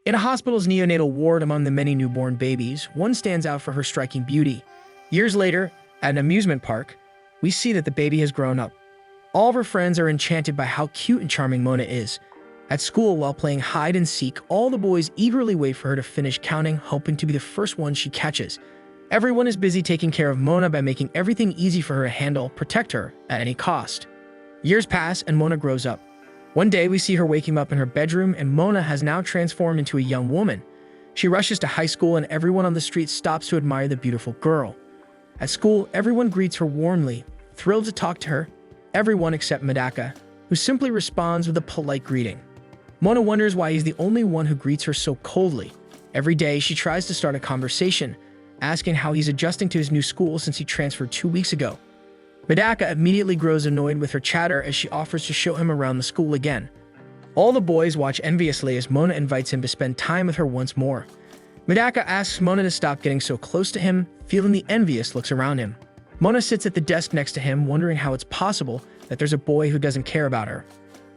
In a hospital's neonatal ward among the many newborn babies, one stands out for her striking beauty. Years later, at an amusement park, we see that the baby has grown up. All of her friends are enchanted by how cute and charming Mona is. At school, while playing hide and seek, all the boys eagerly wait for her to finish counting, hoping to be the first one she catches. Everyone is busy taking care of Mona by making everything easy for her to handle, protect her at any cost. Years pass and Mona grows up. One day, we see her waking up in her bedroom, and Mona has now transformed into a young woman. She rushes to high school, and everyone on the street stops to admire the beautiful girl. At school, everyone greets her warmly, thrilled to talk to her. Everyone except Medaka, who simply responds with a polite greeting. Mona wonders why he's the only one who greets her so coldly. Every day, she tries to start a conversation, asking how he's adjusting to his new school since he transferred 2 weeks ago. Medaka immediately grows annoyed with her chatter as she offers to show him around the school again. All the boys watch enviously as Mona invites him to spend time with her once more. Medaka asks Mona to stop getting so close to him, feeling the envious looks around him. Mona sits at the desk next to him, wondering how it's possible that there's a boy who doesn't care about her.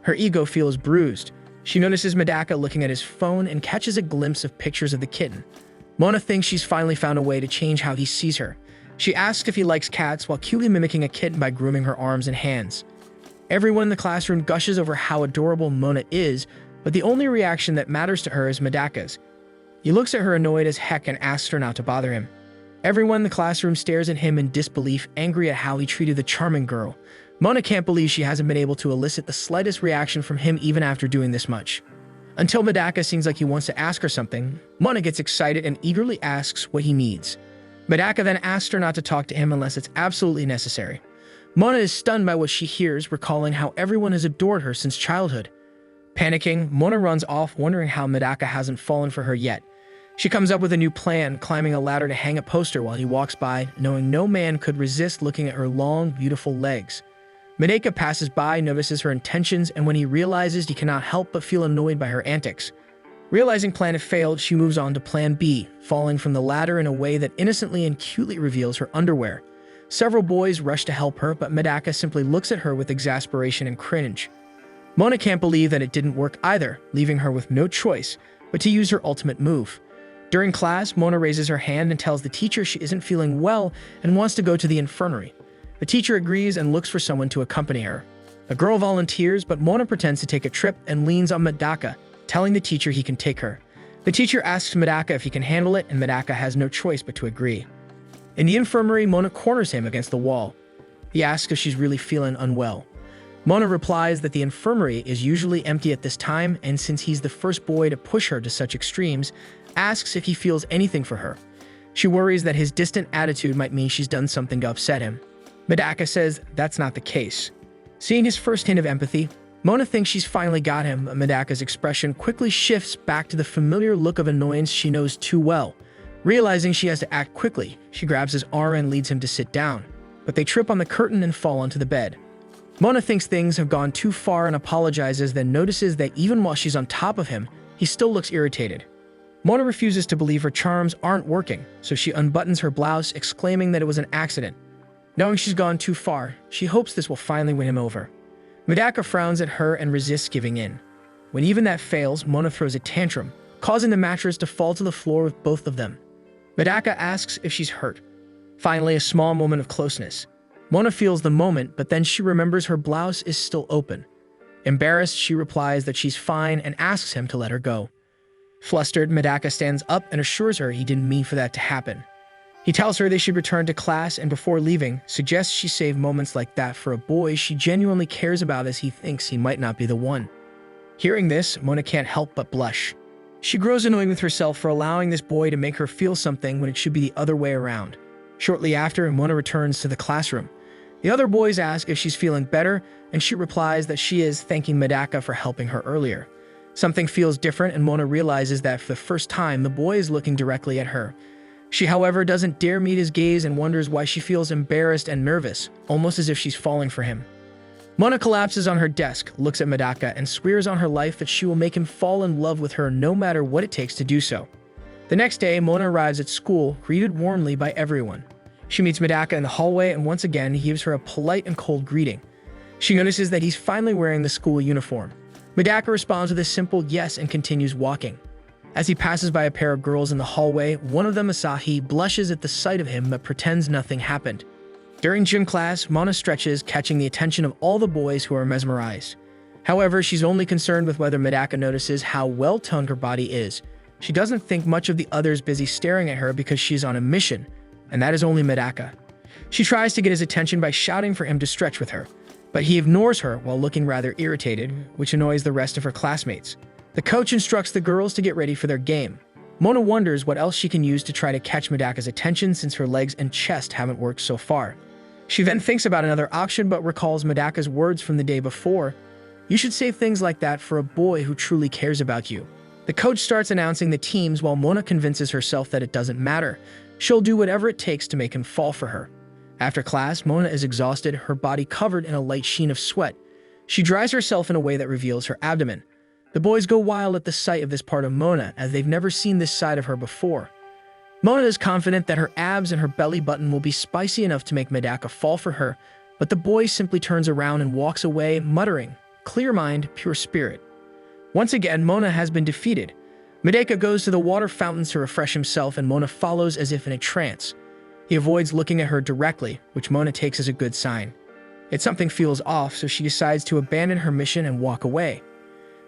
Her ego feels bruised. She notices Medaka looking at his phone and catches a glimpse of pictures of the kitten. Mona thinks she's finally found a way to change how he sees her. She asks if he likes cats while cutely mimicking a kitten by grooming her arms and hands. Everyone in the classroom gushes over how adorable Mona is, but the only reaction that matters to her is Medaka's. He looks at her annoyed as heck and asks her not to bother him. Everyone in the classroom stares at him in disbelief, angry at how he treated the charming girl. Mona can't believe she hasn't been able to elicit the slightest reaction from him even after doing this much. Until Medaka seems like he wants to ask her something, Mona gets excited and eagerly asks what he needs. Medaka then asks her not to talk to him unless it's absolutely necessary. Mona is stunned by what she hears, recalling how everyone has adored her since childhood. Panicking, Mona runs off, wondering how Medaka hasn't fallen for her yet. She comes up with a new plan, climbing a ladder to hang a poster while he walks by, knowing no man could resist looking at her long, beautiful legs. Medaka passes by, notices her intentions, and when he realizes he cannot help but feel annoyed by her antics. Realizing plan F failed, she moves on to plan B, falling from the ladder in a way that innocently and cutely reveals her underwear. Several boys rush to help her, but Medaka simply looks at her with exasperation and cringe. Mona can't believe that it didn't work either, leaving her with no choice but to use her ultimate move. During class, Mona raises her hand and tells the teacher she isn't feeling well and wants to go to the infirmary. The teacher agrees and looks for someone to accompany her. A girl volunteers, but Mona pretends to take a trip and leans on Medaka, telling the teacher he can take her. The teacher asks Medaka if he can handle it, and Medaka has no choice but to agree. In the infirmary, Mona corners him against the wall. He asks if she's really feeling unwell. Mona replies that the infirmary is usually empty at this time, and since he's the first boy to push her to such extremes, asks if he feels anything for her. She worries that his distant attitude might mean she's done something to upset him. Medaka says that's not the case. Seeing his first hint of empathy, Mona thinks she's finally got him, but Medaka's expression quickly shifts back to the familiar look of annoyance she knows too well. Realizing she has to act quickly, she grabs his arm and leads him to sit down, but they trip on the curtain and fall onto the bed. Mona thinks things have gone too far and apologizes, then notices that even while she's on top of him, he still looks irritated. Mona refuses to believe her charms aren't working, so she unbuttons her blouse, exclaiming that it was an accident. Knowing she's gone too far, she hopes this will finally win him over. Medaka frowns at her and resists giving in. When even that fails, Mona throws a tantrum, causing the mattress to fall to the floor with both of them. Medaka asks if she's hurt. Finally, a small moment of closeness. Mona feels the moment, but then she remembers her blouse is still open. Embarrassed, she replies that she's fine and asks him to let her go. Flustered, Medaka stands up and assures her he didn't mean for that to happen. He tells her they should return to class and before leaving, suggests she save moments like that for a boy she genuinely cares about as he thinks he might not be the one. Hearing this, Mona can't help but blush. She grows annoyed with herself for allowing this boy to make her feel something when it should be the other way around. Shortly after, Mona returns to the classroom. The other boys ask if she's feeling better, and she replies that she is, thanking Medaka for helping her earlier. Something feels different, and Mona realizes that for the first time, the boy is looking directly at her. She, however, doesn't dare meet his gaze and wonders why she feels embarrassed and nervous, almost as if she's falling for him. Mona collapses on her desk, looks at Medaka, and swears on her life that she will make him fall in love with her no matter what it takes to do so. The next day, Mona arrives at school, greeted warmly by everyone. She meets Medaka in the hallway, and once again, he gives her a polite and cold greeting. She notices that he's finally wearing the school uniform. Medaka responds with a simple yes and continues walking. As he passes by a pair of girls in the hallway, one of them, Asahi, blushes at the sight of him but pretends nothing happened. During gym class, Mona stretches, catching the attention of all the boys who are mesmerized. However, she's only concerned with whether Medaka notices how well-toned her body is. She doesn't think much of the others busy staring at her because she's on a mission, and that is only Medaka. She tries to get his attention by shouting for him to stretch with her, but he ignores her while looking rather irritated, which annoys the rest of her classmates. The coach instructs the girls to get ready for their game. Mona wonders what else she can use to try to catch Medaka's attention since her legs and chest haven't worked so far. She then thinks about another option but recalls Medaka's words from the day before. You should say things like that for a boy who truly cares about you. The coach starts announcing the teams while Mona convinces herself that it doesn't matter. She'll do whatever it takes to make him fall for her. After class, Mona is exhausted, her body covered in a light sheen of sweat. She dries herself in a way that reveals her abdomen. The boys go wild at the sight of this part of Mona, as they've never seen this side of her before. Mona is confident that her abs and her belly button will be spicy enough to make Medaka fall for her, but the boy simply turns around and walks away, muttering, "Clear mind, pure spirit." Once again, Mona has been defeated. Medaka goes to the water fountains to refresh himself, and Mona follows as if in a trance. He avoids looking at her directly, which Mona takes as a good sign. Yet something feels off, so she decides to abandon her mission and walk away.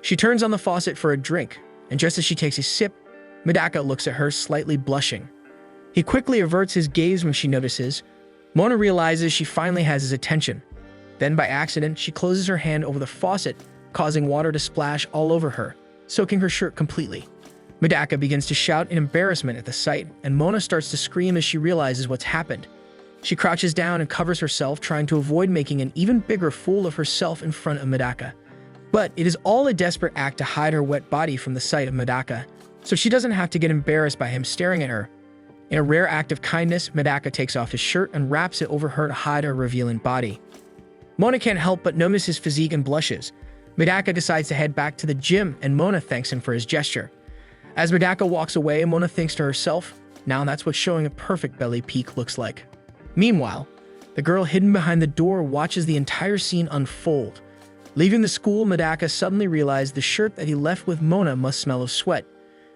She turns on the faucet for a drink, and just as she takes a sip, Medaka looks at her, slightly blushing. He quickly averts his gaze when she notices. Mona realizes she finally has his attention. Then, by accident, she closes her hand over the faucet, causing water to splash all over her, soaking her shirt completely. Medaka begins to shout in embarrassment at the sight, and Mona starts to scream as she realizes what's happened. She crouches down and covers herself, trying to avoid making an even bigger fool of herself in front of Medaka. But it is all a desperate act to hide her wet body from the sight of Medaka, so she doesn't have to get embarrassed by him staring at her. In a rare act of kindness, Medaka takes off his shirt and wraps it over her to hide her revealing body. Mona can't help but notice his physique and blushes. Medaka decides to head back to the gym, and Mona thanks him for his gesture. As Medaka walks away, Mona thinks to herself, now that's what showing a perfect belly peak looks like. Meanwhile, the girl hidden behind the door watches the entire scene unfold. Leaving the school, Medaka suddenly realized the shirt that he left with Mona must smell of sweat.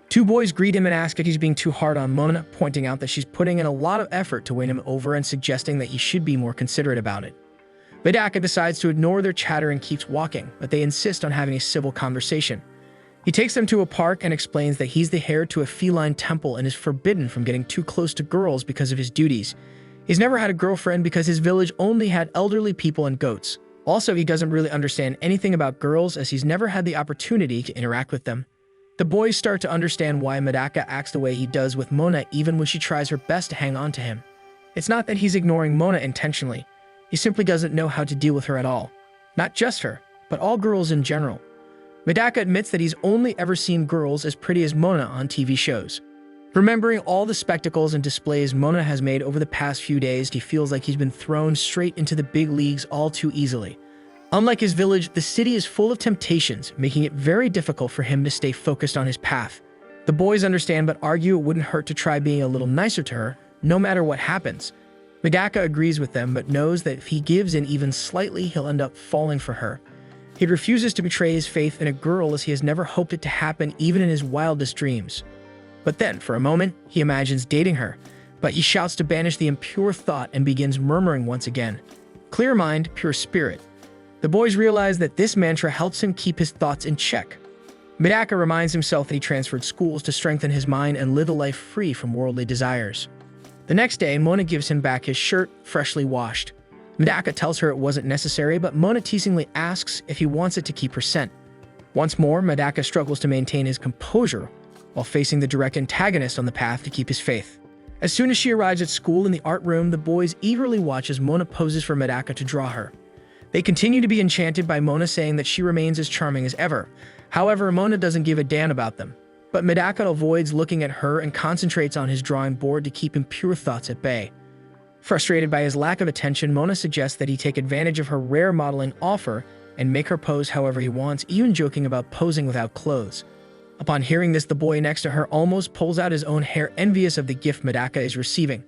Two boys greet him and ask if he's being too hard on Mona, pointing out that she's putting in a lot of effort to win him over and suggesting that he should be more considerate about it. Medaka decides to ignore their chatter and keeps walking, but they insist on having a civil conversation. He takes them to a park and explains that he's the heir to a feline temple and is forbidden from getting too close to girls because of his duties. He's never had a girlfriend because his village only had elderly people and goats. Also, he doesn't really understand anything about girls as he's never had the opportunity to interact with them. The boys start to understand why Medaka acts the way he does with Mona even when she tries her best to hang on to him. It's not that he's ignoring Mona intentionally. He simply doesn't know how to deal with her at all. Not just her, but all girls in general. Medaka admits that he's only ever seen girls as pretty as Mona on TV shows. Remembering all the spectacles and displays Mona has made over the past few days, he feels like he's been thrown straight into the big leagues all too easily. Unlike his village, the city is full of temptations, making it very difficult for him to stay focused on his path. The boys understand but argue it wouldn't hurt to try being a little nicer to her, no matter what happens. Medaka agrees with them but knows that if he gives in even slightly, he'll end up falling for her. He refuses to betray his faith in a girl as he has never hoped it to happen even in his wildest dreams. But then, for a moment, he imagines dating her, but he shouts to banish the impure thought and begins murmuring once again. Clear mind, pure spirit. The boys realize that this mantra helps him keep his thoughts in check. Medaka reminds himself that he transferred schools to strengthen his mind and live a life free from worldly desires. The next day, Mona gives him back his shirt, freshly washed. Medaka tells her it wasn't necessary, but Mona teasingly asks if he wants it to keep her scent. Once more, Medaka struggles to maintain his composure while facing the direct antagonist on the path to keep his faith. As soon as she arrives at school in the art room, the boys eagerly watch as Mona poses for Medaka to draw her. They continue to be enchanted by Mona, saying that she remains as charming as ever. However, Mona doesn't give a damn about them. But Medaka avoids looking at her and concentrates on his drawing board to keep impure thoughts at bay. Frustrated by his lack of attention, Mona suggests that he take advantage of her rare modeling offer and make her pose however he wants, even joking about posing without clothes. Upon hearing this, the boy next to her almost pulls out his own hair, envious of the gift Medaka is receiving.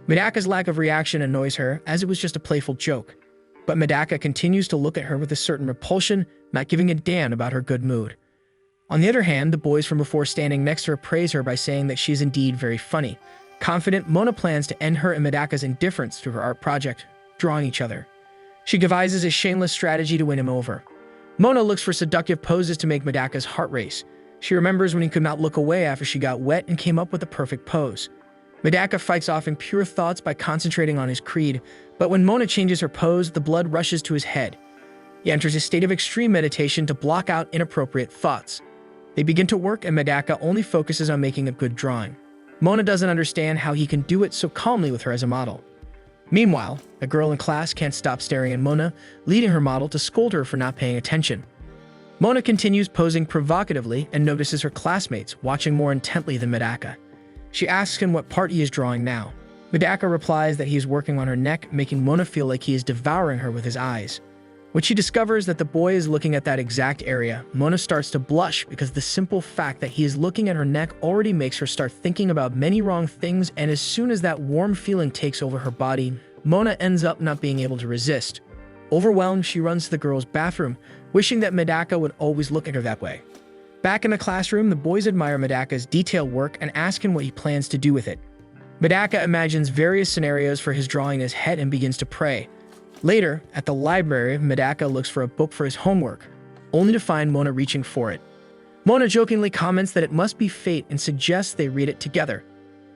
Medaka's lack of reaction annoys her, as it was just a playful joke. But Medaka continues to look at her with a certain repulsion, not giving a damn about her good mood. On the other hand, the boys from before standing next to her praise her by saying that she is indeed very funny. Confident, Mona plans to end her and Medaka's indifference through her art project, drawing each other. She devises a shameless strategy to win him over. Mona looks for seductive poses to make Medaka's heart race. She remembers when he could not look away after she got wet and came up with the perfect pose. Medaka fights off impure thoughts by concentrating on his creed, but when Mona changes her pose, the blood rushes to his head. He enters a state of extreme meditation to block out inappropriate thoughts. They begin to work and Medaka only focuses on making a good drawing. Mona doesn't understand how he can do it so calmly with her as a model. Meanwhile, a girl in class can't stop staring at Mona, leading her model to scold her for not paying attention. Mona continues posing provocatively and notices her classmates watching more intently than Medaka. She asks him what part he is drawing now. Medaka replies that he is working on her neck, making Mona feel like he is devouring her with his eyes. When she discovers that the boy is looking at that exact area, Mona starts to blush because the simple fact that he is looking at her neck already makes her start thinking about many wrong things, and as soon as that warm feeling takes over her body, Mona ends up not being able to resist. Overwhelmed, she runs to the girls' bathroom, wishing that Medaka would always look at her that way. Back in the classroom, the boys admire Medaka's detailed work and ask him what he plans to do with it. Medaka imagines various scenarios for his drawing in his head and begins to pray. Later, at the library, Medaka looks for a book for his homework, only to find Mona reaching for it. Mona jokingly comments that it must be fate and suggests they read it together.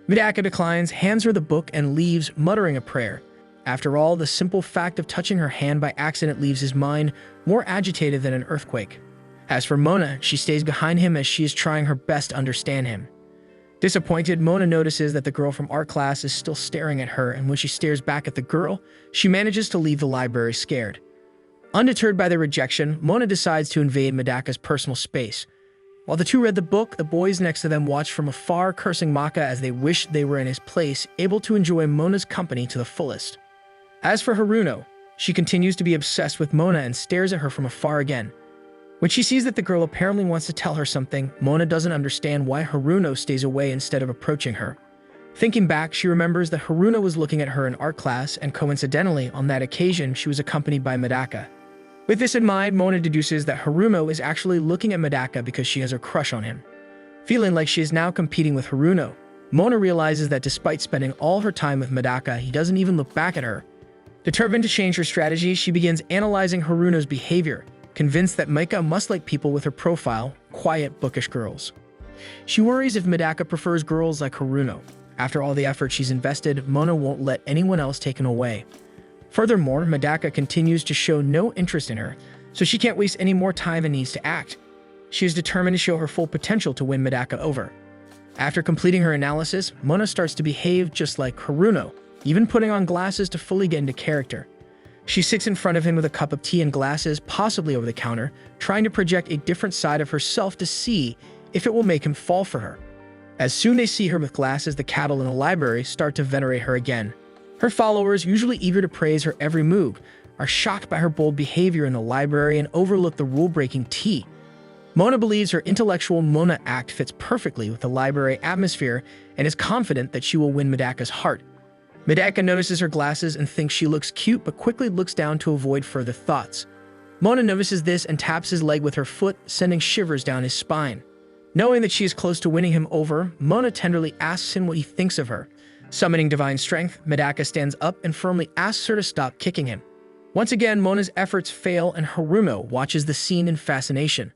Medaka declines, hands her the book, and leaves, muttering a prayer. After all, the simple fact of touching her hand by accident leaves his mind more agitated than an earthquake. As for Mona, she stays behind him as she is trying her best to understand him. Disappointed, Mona notices that the girl from art class is still staring at her, and when she stares back at the girl, she manages to leave the library scared. Undeterred by the rejection, Mona decides to invade Medaka's personal space. While the two read the book, the boys next to them watched from afar, cursing Maka as they wished they were in his place, able to enjoy Mona's company to the fullest. As for Haruno, she continues to be obsessed with Mona and stares at her from afar again. When she sees that the girl apparently wants to tell her something, Mona doesn't understand why Haruno stays away instead of approaching her. Thinking back, she remembers that Haruno was looking at her in art class, and coincidentally, on that occasion, she was accompanied by Medaka. With this in mind, Mona deduces that Haruno is actually looking at Medaka because she has a crush on him. Feeling like she is now competing with Haruno, Mona realizes that despite spending all her time with Medaka, he doesn't even look back at her. Determined to change her strategy, she begins analyzing Haruno's behavior, convinced that Mika must like people with her profile, quiet, bookish girls. She worries if Medaka prefers girls like Haruno. After all the effort she's invested, Mona won't let anyone else take him away. Furthermore, Medaka continues to show no interest in her, so she can't waste any more time and needs to act. She is determined to show her full potential to win Medaka over. After completing her analysis, Mona starts to behave just like Haruno, even putting on glasses to fully get into character. She sits in front of him with a cup of tea and glasses, possibly over the counter, trying to project a different side of herself to see if it will make him fall for her. As soon as they see her with glasses, the cattle in the library start to venerate her again. Her followers, usually eager to praise her every move, are shocked by her bold behavior in the library and overlook the rule-breaking tea. Mona believes her intellectual Mona act fits perfectly with the library atmosphere and is confident that she will win Medaka's heart. Medaka notices her glasses and thinks she looks cute, but quickly looks down to avoid further thoughts. Mona notices this and taps his leg with her foot, sending shivers down his spine. Knowing that she is close to winning him over, Mona tenderly asks him what he thinks of her. Summoning divine strength, Medaka stands up and firmly asks her to stop kicking him. Once again, Mona's efforts fail and Haruno watches the scene in fascination.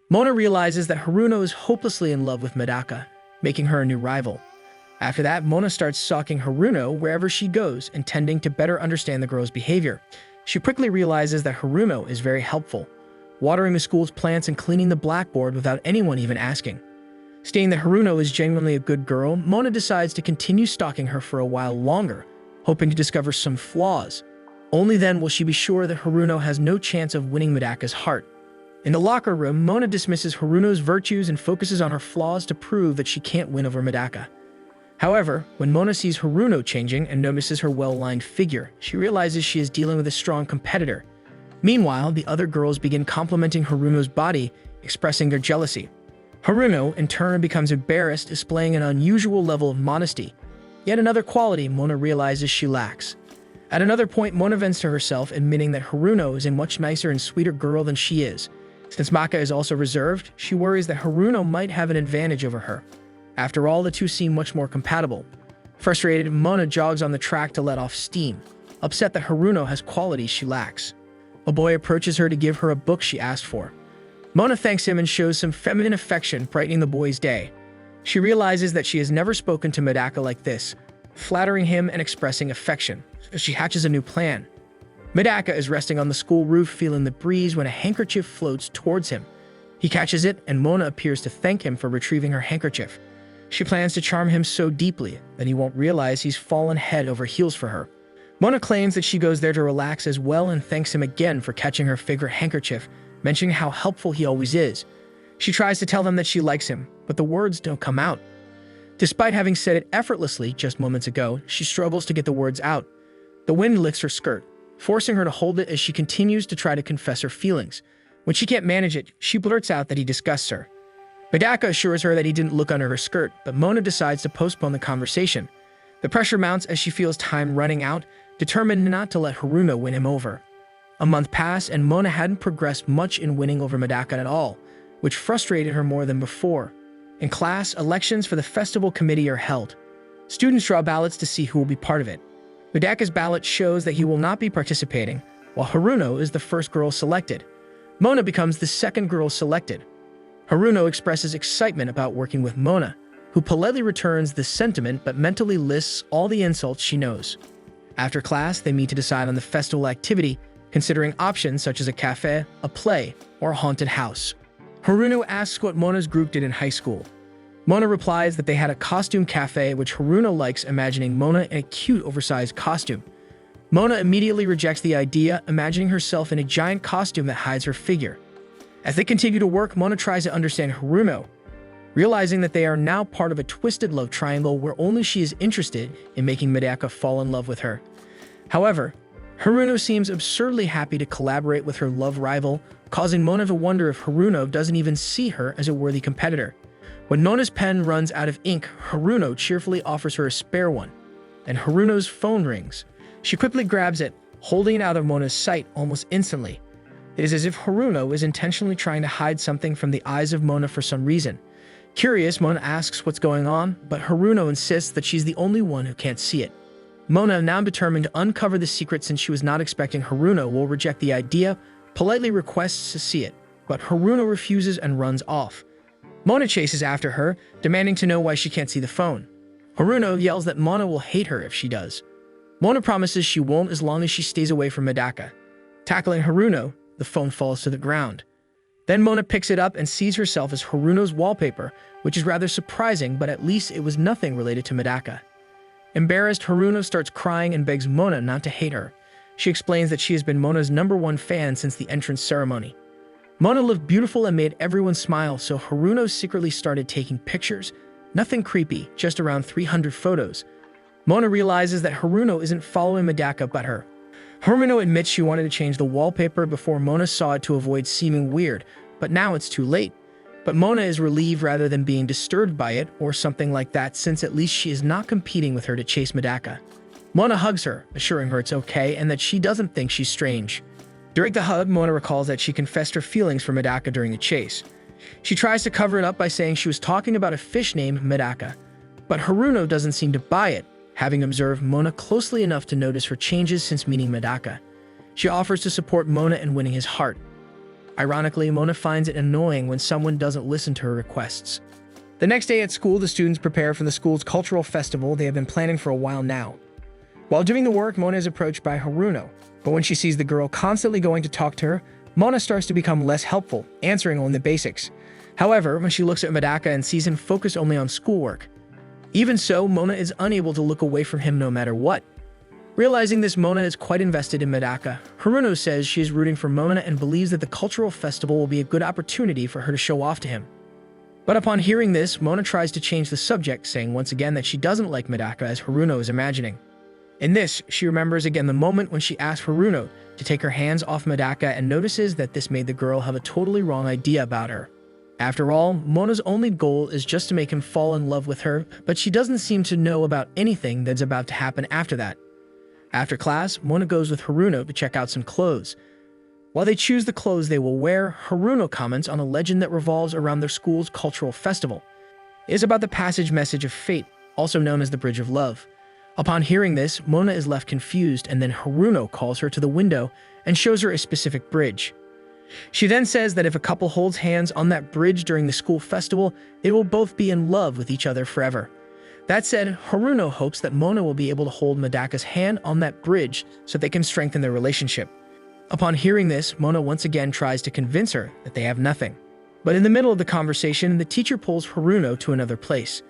Mona realizes that Haruno is hopelessly in love with Medaka, making her a new rival. After that, Mona starts stalking Haruno wherever she goes, intending to better understand the girl's behavior. She quickly realizes that Haruno is very helpful, watering the school's plants and cleaning the blackboard without anyone even asking. Seeing that Haruno is genuinely a good girl, Mona decides to continue stalking her for a while longer, hoping to discover some flaws. Only then will she be sure that Haruno has no chance of winning Medaka's heart. In the locker room, Mona dismisses Haruno's virtues and focuses on her flaws to prove that she can't win over Medaka. However, when Mona sees Haruno changing and notices her well-lined figure, she realizes she is dealing with a strong competitor. Meanwhile, the other girls begin complimenting Haruno's body, expressing their jealousy. Haruno, in turn, becomes embarrassed, displaying an unusual level of modesty. Yet another quality Mona realizes she lacks. At another point, Mona vents to herself, admitting that Haruno is a much nicer and sweeter girl than she is. Since Maka is also reserved, she worries that Haruno might have an advantage over her. After all, the two seem much more compatible. Frustrated, Mona jogs on the track to let off steam, upset that Haruno has qualities she lacks. A boy approaches her to give her a book she asked for. Mona thanks him and shows some feminine affection, brightening the boy's day. She realizes that she has never spoken to Medaka like this, flattering him and expressing affection. She hatches a new plan. Medaka is resting on the school roof feeling the breeze when a handkerchief floats towards him. He catches it and Mona appears to thank him for retrieving her handkerchief. She plans to charm him so deeply that he won't realize he's fallen head over heels for her. Mona claims that she goes there to relax as well and thanks him again for catching her favorite handkerchief, mentioning how helpful he always is. She tries to tell him that she likes him, but the words don't come out. Despite having said it effortlessly just moments ago, she struggles to get the words out. The wind lifts her skirt, forcing her to hold it as she continues to try to confess her feelings. When she can't manage it, she blurts out that he disgusts her. Medaka assures her that he didn't look under her skirt, but Mona decides to postpone the conversation. The pressure mounts as she feels time running out, determined not to let Haruno win him over. A month passed and Mona hadn't progressed much in winning over Medaka at all, which frustrated her more than before. In class, elections for the festival committee are held. Students draw ballots to see who will be part of it. Medaka's ballot shows that he will not be participating, while Haruno is the first girl selected. Mona becomes the second girl selected. Haruno expresses excitement about working with Mona, who politely returns this sentiment but mentally lists all the insults she knows. After class, they meet to decide on the festival activity, considering options such as a cafe, a play, or a haunted house. Haruno asks what Mona's group did in high school. Mona replies that they had a costume cafe, which Haruno likes, imagining Mona in a cute, oversized costume. Mona immediately rejects the idea, imagining herself in a giant costume that hides her figure. As they continue to work, Mona tries to understand Haruno, realizing that they are now part of a twisted love triangle where only she is interested in making Medaka fall in love with her. However, Haruno seems absurdly happy to collaborate with her love rival, causing Mona to wonder if Haruno doesn't even see her as a worthy competitor. When Mona's pen runs out of ink, Haruno cheerfully offers her a spare one, and Haruno's phone rings. She quickly grabs it, holding it out of Mona's sight almost instantly. It is as if Haruno is intentionally trying to hide something from the eyes of Mona for some reason. Curious, Mona asks what's going on, but Haruno insists that she's the only one who can't see it. Mona, now determined to uncover the secret since she was not expecting Haruno, will reject the idea, politely requests to see it, but Haruno refuses and runs off. Mona chases after her, demanding to know why she can't see the phone. Haruno yells that Mona will hate her if she does. Mona promises she won't as long as she stays away from Medaka. Tackling Haruno, the phone falls to the ground. Then Mona picks it up and sees herself as Haruno's wallpaper, which is rather surprising, but at least it was nothing related to Medaka. Embarrassed, Haruno starts crying and begs Mona not to hate her. She explains that she has been Mona's #1 fan since the entrance ceremony. Mona looked beautiful and made everyone smile, so Haruno secretly started taking pictures. Nothing creepy, just around 300 photos. Mona realizes that Haruno isn't following Medaka but her. Haruno admits she wanted to change the wallpaper before Mona saw it to avoid seeming weird, but now it's too late. But Mona is relieved rather than being disturbed by it or something like that, since at least she is not competing with her to chase Medaka. Mona hugs her, assuring her it's okay and that she doesn't think she's strange. During the hug, Mona recalls that she confessed her feelings for Medaka during the chase. She tries to cover it up by saying she was talking about a fish named Medaka, but Haruno doesn't seem to buy it, having observed Mona closely enough to notice her changes since meeting Medaka. She offers to support Mona in winning his heart. Ironically, Mona finds it annoying when someone doesn't listen to her requests. The next day at school, the students prepare for the school's cultural festival they have been planning for a while now. While doing the work, Mona is approached by Haruno, but when she sees the girl constantly going to talk to her, Mona starts to become less helpful, answering only the basics. However, when she looks at Medaka and sees him focused only on schoolwork, even so, Mona is unable to look away from him no matter what. Realizing this, Mona is quite invested in Medaka. Haruno says she is rooting for Mona and believes that the cultural festival will be a good opportunity for her to show off to him. But upon hearing this, Mona tries to change the subject, saying once again that she doesn't like Medaka as Haruno is imagining. In this, she remembers again the moment when she asked Haruno to take her hands off Medaka and notices that this made the girl have a totally wrong idea about her. After all, Mona's only goal is just to make him fall in love with her, but she doesn't seem to know about anything that's about to happen after that. After class, Mona goes with Haruno to check out some clothes. While they choose the clothes they will wear, Haruno comments on a legend that revolves around their school's cultural festival. It is about the passage message of fate, also known as the Bridge of Love. Upon hearing this, Mona is left confused, and then Haruno calls her to the window and shows her a specific bridge. She then says that if a couple holds hands on that bridge during the school festival, they will both be in love with each other forever. That said, Haruno hopes that Mona will be able to hold Medaka's hand on that bridge so they can strengthen their relationship. Upon hearing this, Mona once again tries to convince her that they have nothing. But in the middle of the conversation, the teacher pulls Haruno to another place.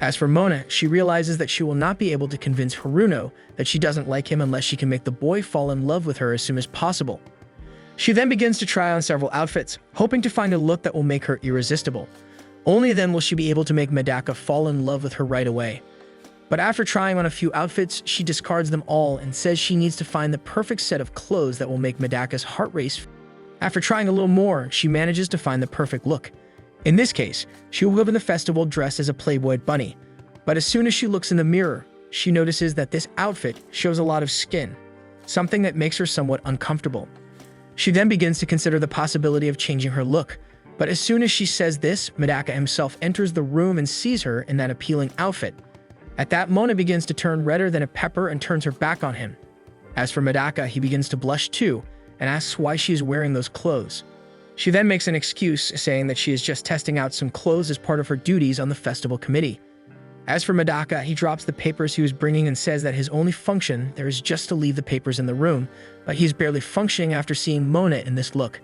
As for Mona, she realizes that she will not be able to convince Haruno that she doesn't like him unless she can make the boy fall in love with her as soon as possible. She then begins to try on several outfits, hoping to find a look that will make her irresistible. Only then will she be able to make Medaka fall in love with her right away. But after trying on a few outfits, she discards them all and says she needs to find the perfect set of clothes that will make Medaka's heart race. After trying a little more, she manages to find the perfect look. In this case, she will go to the festival dressed as a Playboy bunny. But as soon as she looks in the mirror, she notices that this outfit shows a lot of skin, something that makes her somewhat uncomfortable. She then begins to consider the possibility of changing her look. But as soon as she says this, Medaka himself enters the room and sees her in that appealing outfit. At that, Mona begins to turn redder than a pepper and turns her back on him. As for Medaka, he begins to blush too and asks why she is wearing those clothes. She then makes an excuse, saying that she is just testing out some clothes as part of her duties on the festival committee. As for Medaka, he drops the papers he was bringing and says that his only function there is just to leave the papers in the room, but he's barely functioning after seeing Mona in this look.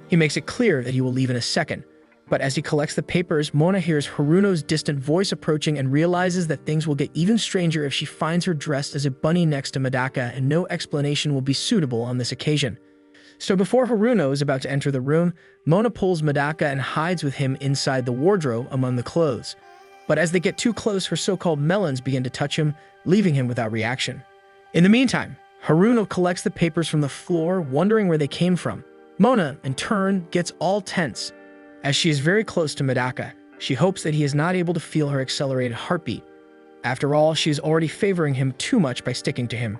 He makes it clear that he will leave in a second, but as he collects the papers, Mona hears Haruno's distant voice approaching and realizes that things will get even stranger if she finds her dressed as a bunny next to Medaka, and no explanation will be suitable on this occasion. So before Haruno is about to enter the room, Mona pulls Medaka and hides with him inside the wardrobe among the clothes. But as they get too close, her so-called melons begin to touch him, leaving him without reaction. In the meantime, Haruno collects the papers from the floor, wondering where they came from. Mona, in turn, gets all tense. As she is very close to Medaka, she hopes that he is not able to feel her accelerated heartbeat. After all, she is already favoring him too much by sticking to him.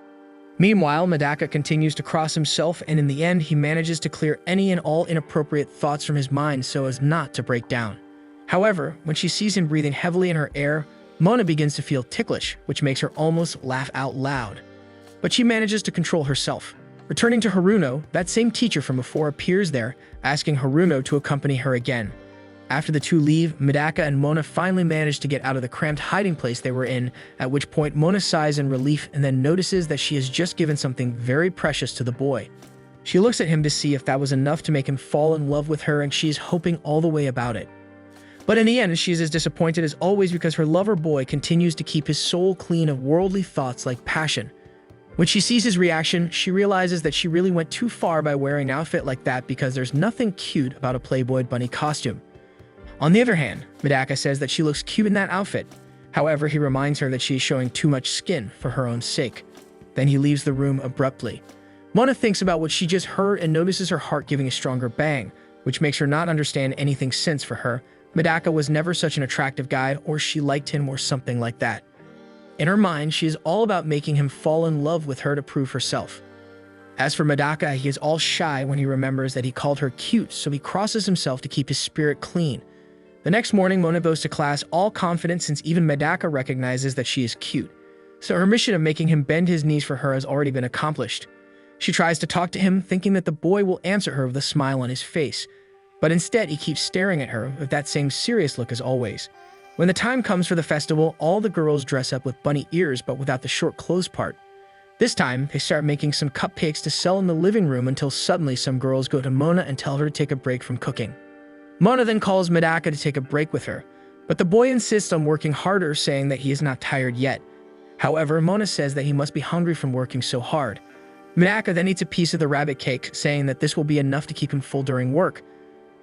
Meanwhile, Medaka continues to cross himself, and in the end, he manages to clear any and all inappropriate thoughts from his mind so as not to break down. However, when she sees him breathing heavily in her air, Mona begins to feel ticklish, which makes her almost laugh out loud. But she manages to control herself. Returning to Haruno, that same teacher from before appears there, asking Haruno to accompany her again. After the two leave, Medaka and Mona finally manage to get out of the cramped hiding place they were in, at which point Mona sighs in relief and then notices that she has just given something very precious to the boy. She looks at him to see if that was enough to make him fall in love with her, and she is hoping all the way about it. But in the end, she is as disappointed as always because her lover boy continues to keep his soul clean of worldly thoughts like passion. When she sees his reaction, she realizes that she really went too far by wearing an outfit like that because there's nothing cute about a Playboy bunny costume. On the other hand, Medaka says that she looks cute in that outfit. However, he reminds her that she is showing too much skin for her own sake. Then he leaves the room abruptly. Mona thinks about what she just heard and notices her heart giving a stronger bang, which makes her not understand anything since for her, Medaka was never such an attractive guy, or she liked him or something like that. In her mind, she is all about making him fall in love with her to prove herself. As for Medaka, he is all shy when he remembers that he called her cute, so he crosses himself to keep his spirit clean. The next morning, Mona goes to class all confident since even Medaka recognizes that she is cute. So her mission of making him bend his knees for her has already been accomplished. She tries to talk to him, thinking that the boy will answer her with a smile on his face. But instead, he keeps staring at her with that same serious look as always. When the time comes for the festival, all the girls dress up with bunny ears but without the short clothes part. This time, they start making some cupcakes to sell in the living room until suddenly some girls go to Mona and tell her to take a break from cooking. Mona then calls Medaka to take a break with her, but the boy insists on working harder, saying that he is not tired yet. However, Mona says that he must be hungry from working so hard. Medaka then eats a piece of the rabbit cake, saying that this will be enough to keep him full during work.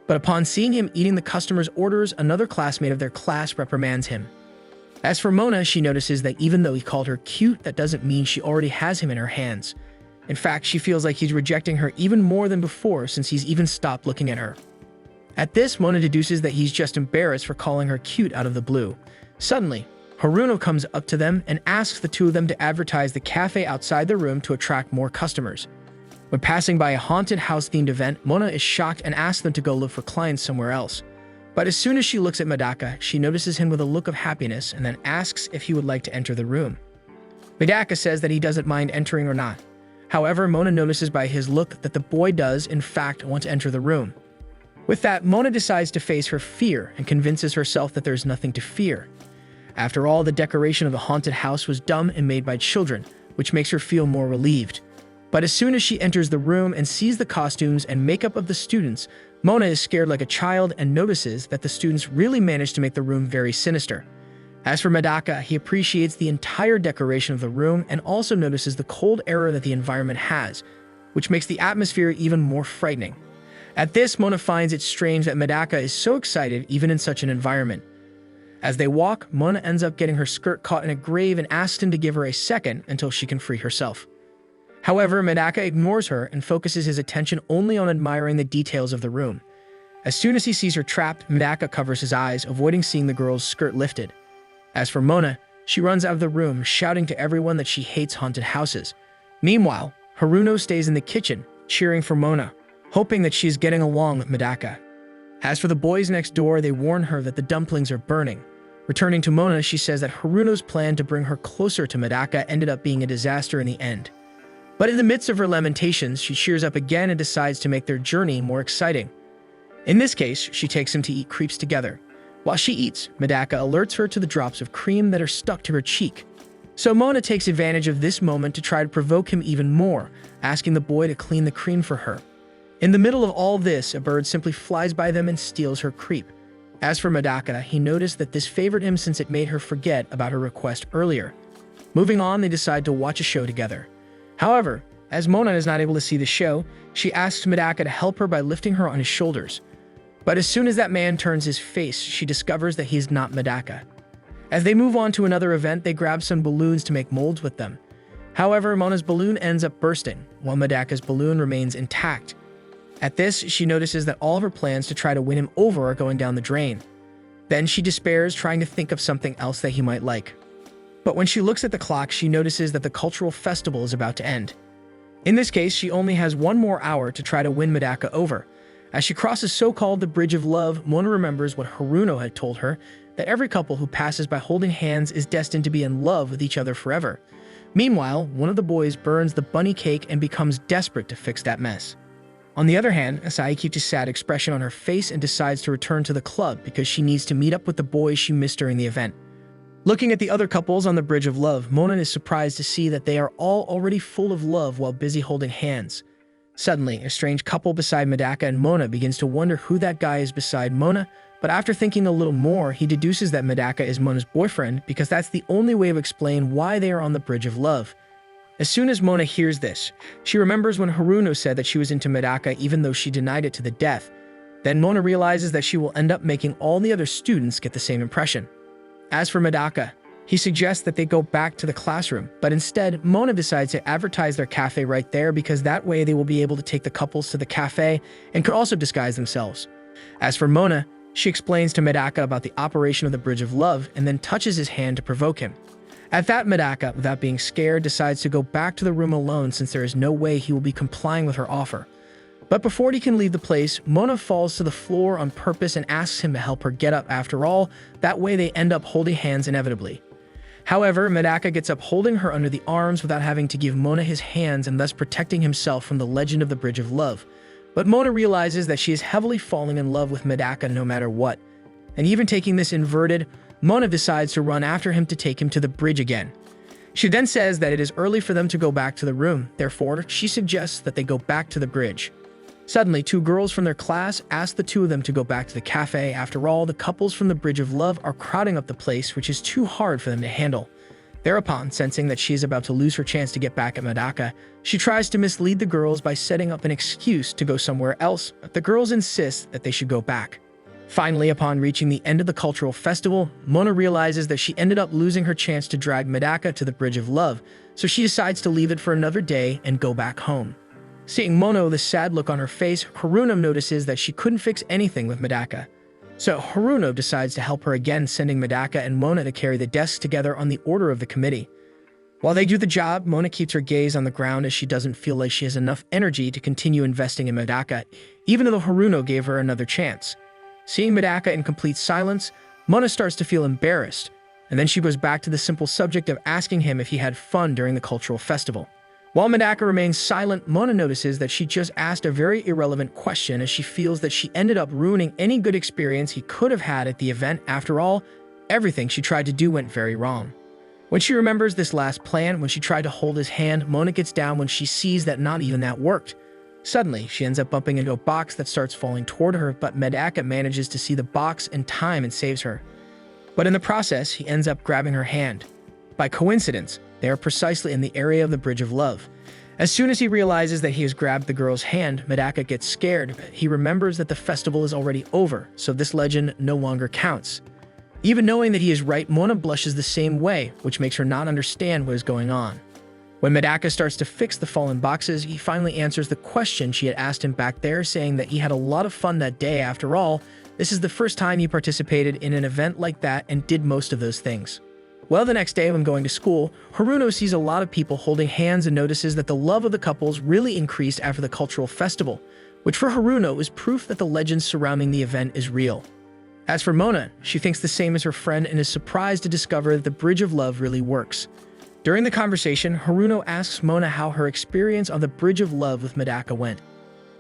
But upon seeing him eating the customer's orders, another classmate of their class reprimands him. As for Mona, she notices that even though he called her cute, that doesn't mean she already has him in her hands. In fact, she feels like he's rejecting her even more than before since he's even stopped looking at her. At this, Mona deduces that he's just embarrassed for calling her cute out of the blue. Suddenly, Haruno comes up to them and asks the two of them to advertise the cafe outside the room to attract more customers. When passing by a haunted house-themed event, Mona is shocked and asks them to go look for clients somewhere else. But as soon as she looks at Medaka, she notices him with a look of happiness and then asks if he would like to enter the room. Medaka says that he doesn't mind entering or not. However, Mona notices by his look that the boy does, in fact, want to enter the room. With that, Mona decides to face her fear and convinces herself that there's nothing to fear. After all, the decoration of the haunted house was dumb and made by children, which makes her feel more relieved. But as soon as she enters the room and sees the costumes and makeup of the students, Mona is scared like a child and notices that the students really managed to make the room very sinister. As for Medaka, he appreciates the entire decoration of the room and also notices the cold air that the environment has, which makes the atmosphere even more frightening. At this, Mona finds it strange that Medaka is so excited even in such an environment. As they walk, Mona ends up getting her skirt caught in a grave and asks him to give her a second until she can free herself. However, Medaka ignores her and focuses his attention only on admiring the details of the room. As soon as he sees her trapped, Medaka covers his eyes, avoiding seeing the girl's skirt lifted. As for Mona, she runs out of the room, shouting to everyone that she hates haunted houses. Meanwhile, Haruno stays in the kitchen, cheering for Mona, hoping that she is getting along with Medaka. As for the boys next door, they warn her that the dumplings are burning. Returning to Mona, she says that Haruno's plan to bring her closer to Medaka ended up being a disaster in the end. But in the midst of her lamentations, she cheers up again and decides to make their journey more exciting. In this case, she takes him to eat crepes together. While she eats, Medaka alerts her to the drops of cream that are stuck to her cheek. So Mona takes advantage of this moment to try to provoke him even more, asking the boy to clean the cream for her. In the middle of all this, a bird simply flies by them and steals her crepe. As for Medaka, he noticed that this favored him since it made her forget about her request earlier. Moving on, they decide to watch a show together. However, as Mona is not able to see the show, she asks Medaka to help her by lifting her on his shoulders. But as soon as that man turns his face, she discovers that he is not Medaka. As they move on to another event, they grab some balloons to make molds with them. However, Mona's balloon ends up bursting, while Medaka's balloon remains intact. At this, she notices that all of her plans to try to win him over are going down the drain. Then she despairs, trying to think of something else that he might like. But when she looks at the clock, she notices that the cultural festival is about to end. In this case, she only has one more hour to try to win Medaka over. As she crosses so-called the Bridge of Love, Mona remembers what Haruno had told her, that every couple who passes by holding hands is destined to be in love with each other forever. Meanwhile, one of the boys burns the bunny cake and becomes desperate to fix that mess. On the other hand, Asahi keeps a sad expression on her face and decides to return to the club because she needs to meet up with the boys she missed during the event. Looking at the other couples on the Bridge of Love, Mona is surprised to see that they are all already full of love while busy holding hands. Suddenly, a strange couple beside Medaka and Mona begins to wonder who that guy is beside Mona, but after thinking a little more, he deduces that Medaka is Mona's boyfriend because that's the only way of explaining why they are on the Bridge of Love. As soon as Mona hears this, she remembers when Haruno said that she was into Medaka even though she denied it to the death. Then Mona realizes that she will end up making all the other students get the same impression. As for Medaka, he suggests that they go back to the classroom, but instead, Mona decides to advertise their cafe right there because that way they will be able to take the couples to the cafe and could also disguise themselves. As for Mona, she explains to Medaka about the operation of the Bridge of Love and then touches his hand to provoke him. At that, Medaka, without being scared, decides to go back to the room alone since there is no way he will be complying with her offer. But before he can leave the place, Mona falls to the floor on purpose and asks him to help her get up after all, that way they end up holding hands inevitably. However, Medaka gets up holding her under the arms without having to give Mona his hands and thus protecting himself from the legend of the Bridge of Love. But Mona realizes that she is heavily falling in love with Medaka no matter what. And even taking this inverted, Mona decides to run after him to take him to the bridge again. She then says that it is early for them to go back to the room, therefore she suggests that they go back to the bridge. Suddenly, two girls from their class ask the two of them to go back to the cafe. After all, the couples from the Bridge of Love are crowding up the place, which is too hard for them to handle. Thereupon, sensing that she is about to lose her chance to get back at Medaka, she tries to mislead the girls by setting up an excuse to go somewhere else, but the girls insist that they should go back. Finally, upon reaching the end of the cultural festival, Mona realizes that she ended up losing her chance to drag Medaka to the Bridge of Love, so she decides to leave it for another day and go back home. Seeing Mona with a sad look on her face, Haruno notices that she couldn't fix anything with Medaka. So Haruno decides to help her again, sending Medaka and Mona to carry the desks together on the order of the committee. While they do the job, Mona keeps her gaze on the ground as she doesn't feel like she has enough energy to continue investing in Medaka, even though Haruno gave her another chance. Seeing Medaka in complete silence, Mona starts to feel embarrassed, and then she goes back to the simple subject of asking him if he had fun during the cultural festival. While Medaka remains silent, Mona notices that she just asked a very irrelevant question as she feels that she ended up ruining any good experience he could have had at the event. After all, everything she tried to do went very wrong. When she remembers this last plan, when she tried to hold his hand, Mona gets down when she sees that not even that worked. Suddenly, she ends up bumping into a box that starts falling toward her, but Medaka manages to see the box in time and saves her. But in the process, he ends up grabbing her hand. By coincidence, they are precisely in the area of the Bridge of Love. As soon as he realizes that he has grabbed the girl's hand, Medaka gets scared. He remembers that the festival is already over, so this legend no longer counts. Even knowing that he is right, Mona blushes the same way, which makes her not understand what is going on. When Medaka starts to fix the fallen boxes, he finally answers the question she had asked him back there, saying that he had a lot of fun that day. After all, this is the first time he participated in an event like that and did most of those things. Well, the next day when going to school, Haruno sees a lot of people holding hands and notices that the love of the couples really increased after the cultural festival, which for Haruno is proof that the legend surrounding the event is real. As for Mona, she thinks the same as her friend and is surprised to discover that the Bridge of Love really works. During the conversation, Haruno asks Mona how her experience on the Bridge of Love with Medaka went.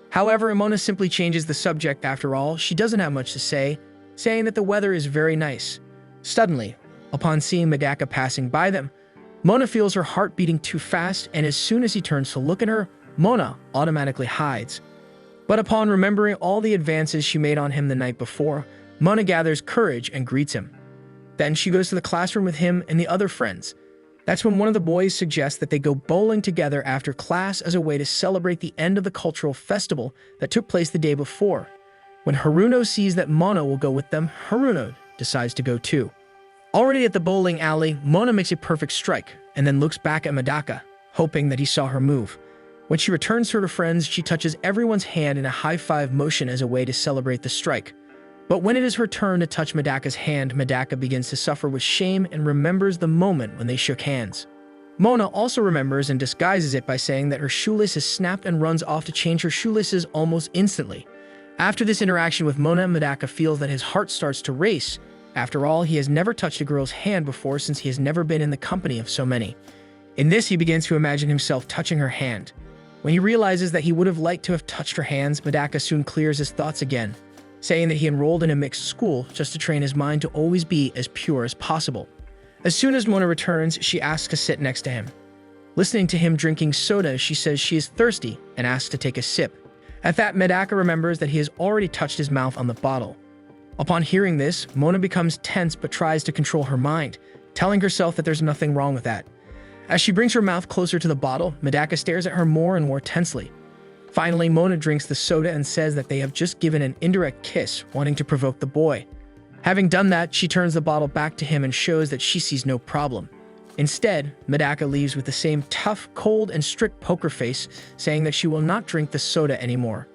However, Mona simply changes the subject. After all, she doesn't have much to say, saying that the weather is very nice. Suddenly, upon seeing Medaka passing by them, Mona feels her heart beating too fast, and as soon as he turns to look at her, Mona automatically hides. But upon remembering all the advances she made on him the night before, Mona gathers courage and greets him. Then she goes to the classroom with him and the other friends. That's when one of the boys suggests that they go bowling together after class as a way to celebrate the end of the cultural festival that took place the day before. When Haruno sees that Mona will go with them, Haruno decides to go too. Already at the bowling alley, Mona makes a perfect strike and then looks back at Medaka, hoping that he saw her move. When she returns to her friends, she touches everyone's hand in a high-five motion as a way to celebrate the strike. But when it is her turn to touch Medaka's hand, Medaka begins to suffer with shame and remembers the moment when they shook hands. Mona also remembers and disguises it by saying that her shoelace is snapped and runs off to change her shoelaces almost instantly. After this interaction with Mona, Medaka feels that his heart starts to race. After all, he has never touched a girl's hand before since he has never been in the company of so many. In this, he begins to imagine himself touching her hand. When he realizes that he would have liked to have touched her hands, Medaka soon clears his thoughts again, saying that he enrolled in a mixed school just to train his mind to always be as pure as possible. As soon as Mona returns, she asks to sit next to him. Listening to him drinking soda, she says she is thirsty and asks to take a sip. At that, Medaka remembers that he has already touched his mouth on the bottle. Upon hearing this, Mona becomes tense but tries to control her mind, telling herself that there's nothing wrong with that. As she brings her mouth closer to the bottle, Medaka stares at her more and more tensely. Finally, Mona drinks the soda and says that they have just given an indirect kiss, wanting to provoke the boy. Having done that, she turns the bottle back to him and shows that she sees no problem. Instead, Medaka leaves with the same tough, cold, and strict poker face, saying that she will not drink the soda anymore.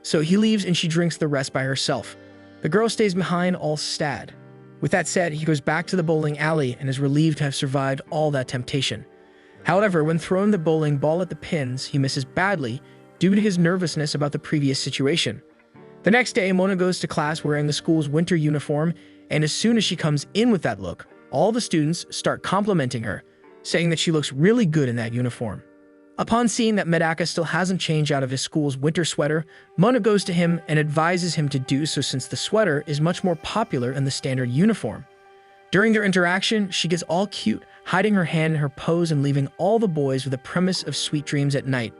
So he leaves and she drinks the rest by herself. The girl stays behind, all sad. With that said, he goes back to the bowling alley and is relieved to have survived all that temptation. However, when throwing the bowling ball at the pins, he misses badly, due to his nervousness about the previous situation. The next day, Mona goes to class wearing the school's winter uniform, and as soon as she comes in with that look, all the students start complimenting her, saying that she looks really good in that uniform. Upon seeing that Medaka still hasn't changed out of his school's winter sweater, Mona goes to him and advises him to do so since the sweater is much more popular than the standard uniform. During their interaction, she gets all cute, hiding her hand in her pose and leaving all the boys with a premise of sweet dreams at night.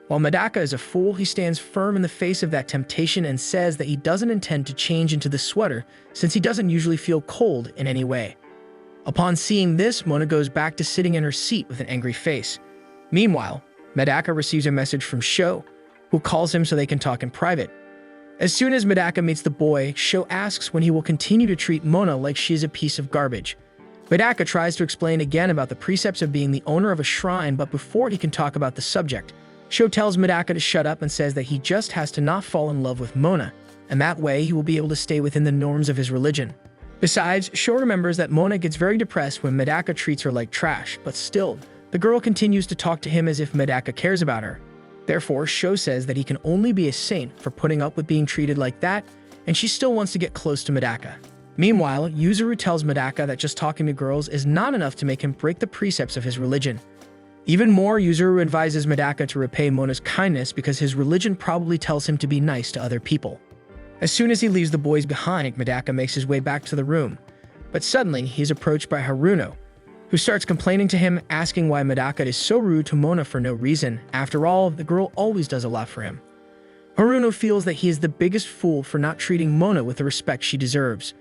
While Medaka is a fool, he stands firm in the face of that temptation and says that he doesn't intend to change into the sweater since he doesn't usually feel cold in any way. Upon seeing this, Mona goes back to sitting in her seat with an angry face. Meanwhile, Medaka receives a message from Sho, who calls him so they can talk in private. As soon as Medaka meets the boy, Sho asks when he will continue to treat Mona like she is a piece of garbage. Medaka tries to explain again about the precepts of being the owner of a shrine, but before he can talk about the subject, Sho tells Medaka to shut up and says that he just has to not fall in love with Mona, and that way he will be able to stay within the norms of his religion. Besides, Sho remembers that Mona gets very depressed when Medaka treats her like trash, but still, The girl continues to talk to him as if Medaka cares about her. Therefore, Sho says that he can only be a saint for putting up with being treated like that, and she still wants to get close to Medaka. Meanwhile, Yuzuru tells Medaka that just talking to girls is not enough to make him break the precepts of his religion. Even more, Yuzuru advises Medaka to repay Mona's kindness because his religion probably tells him to be nice to other people. As soon as he leaves the boys behind, Medaka makes his way back to the room. But suddenly, he is approached by Haruno, who starts complaining to him, asking why Medaka is so rude to Mona for no reason. After all, the girl always does a lot for him. Haruno feels that he is the biggest fool for not treating Mona with the respect she deserves.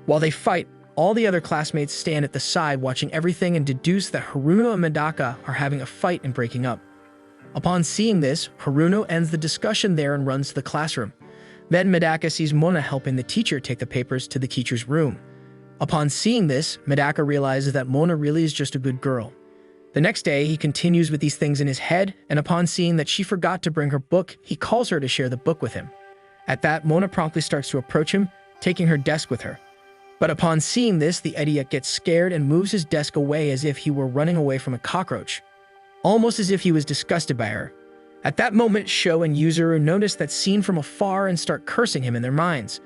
While they fight, all the other classmates stand at the side watching everything and deduce that Haruno and Medaka are having a fight and breaking up. Upon seeing this, Haruno ends the discussion there and runs to the classroom. Then Medaka sees Mona helping the teacher take the papers to the teacher's room. Upon seeing this, Medaka realizes that Mona really is just a good girl. The next day, he continues with these things in his head, and upon seeing that she forgot to bring her book, he calls her to share the book with him. At that, Mona promptly starts to approach him, taking her desk with her. But upon seeing this, the idiot gets scared and moves his desk away as if he were running away from a cockroach, almost as if he was disgusted by her. At that moment, Sho and Yuzuru notice that scene from afar and start cursing him in their minds.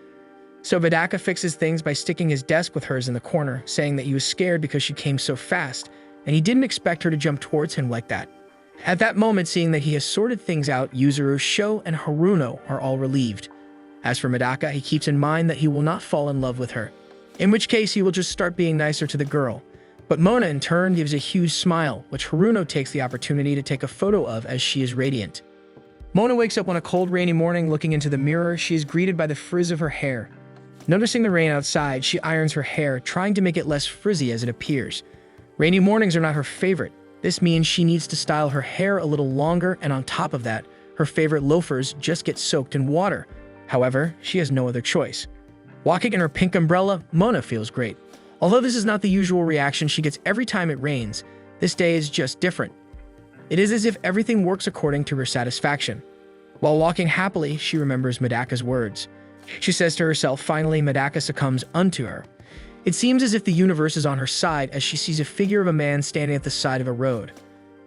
So Medaka fixes things by sticking his desk with hers in the corner, saying that he was scared because she came so fast, and he didn't expect her to jump towards him like that. At that moment, seeing that he has sorted things out, Yuzuru, Sho, and Haruno are all relieved. As for Medaka, he keeps in mind that he will not fall in love with her, in which case he will just start being nicer to the girl. But Mona, in turn, gives a huge smile, which Haruno takes the opportunity to take a photo of as she is radiant. Mona wakes up on a cold, rainy morning. Looking into the mirror, she is greeted by the frizz of her hair. Noticing the rain outside, she irons her hair, trying to make it less frizzy as it appears. Rainy mornings are not her favorite. This means she needs to style her hair a little longer, and on top of that, her favorite loafers just get soaked in water. However, she has no other choice. Walking in her pink umbrella, Mona feels great. Although this is not the usual reaction she gets every time it rains, this day is just different. It is as if everything works according to her satisfaction. While walking happily, she remembers Medaka's words. She says to herself, finally, Medaka succumbs unto her. It seems as if the universe is on her side as she sees a figure of a man standing at the side of a road.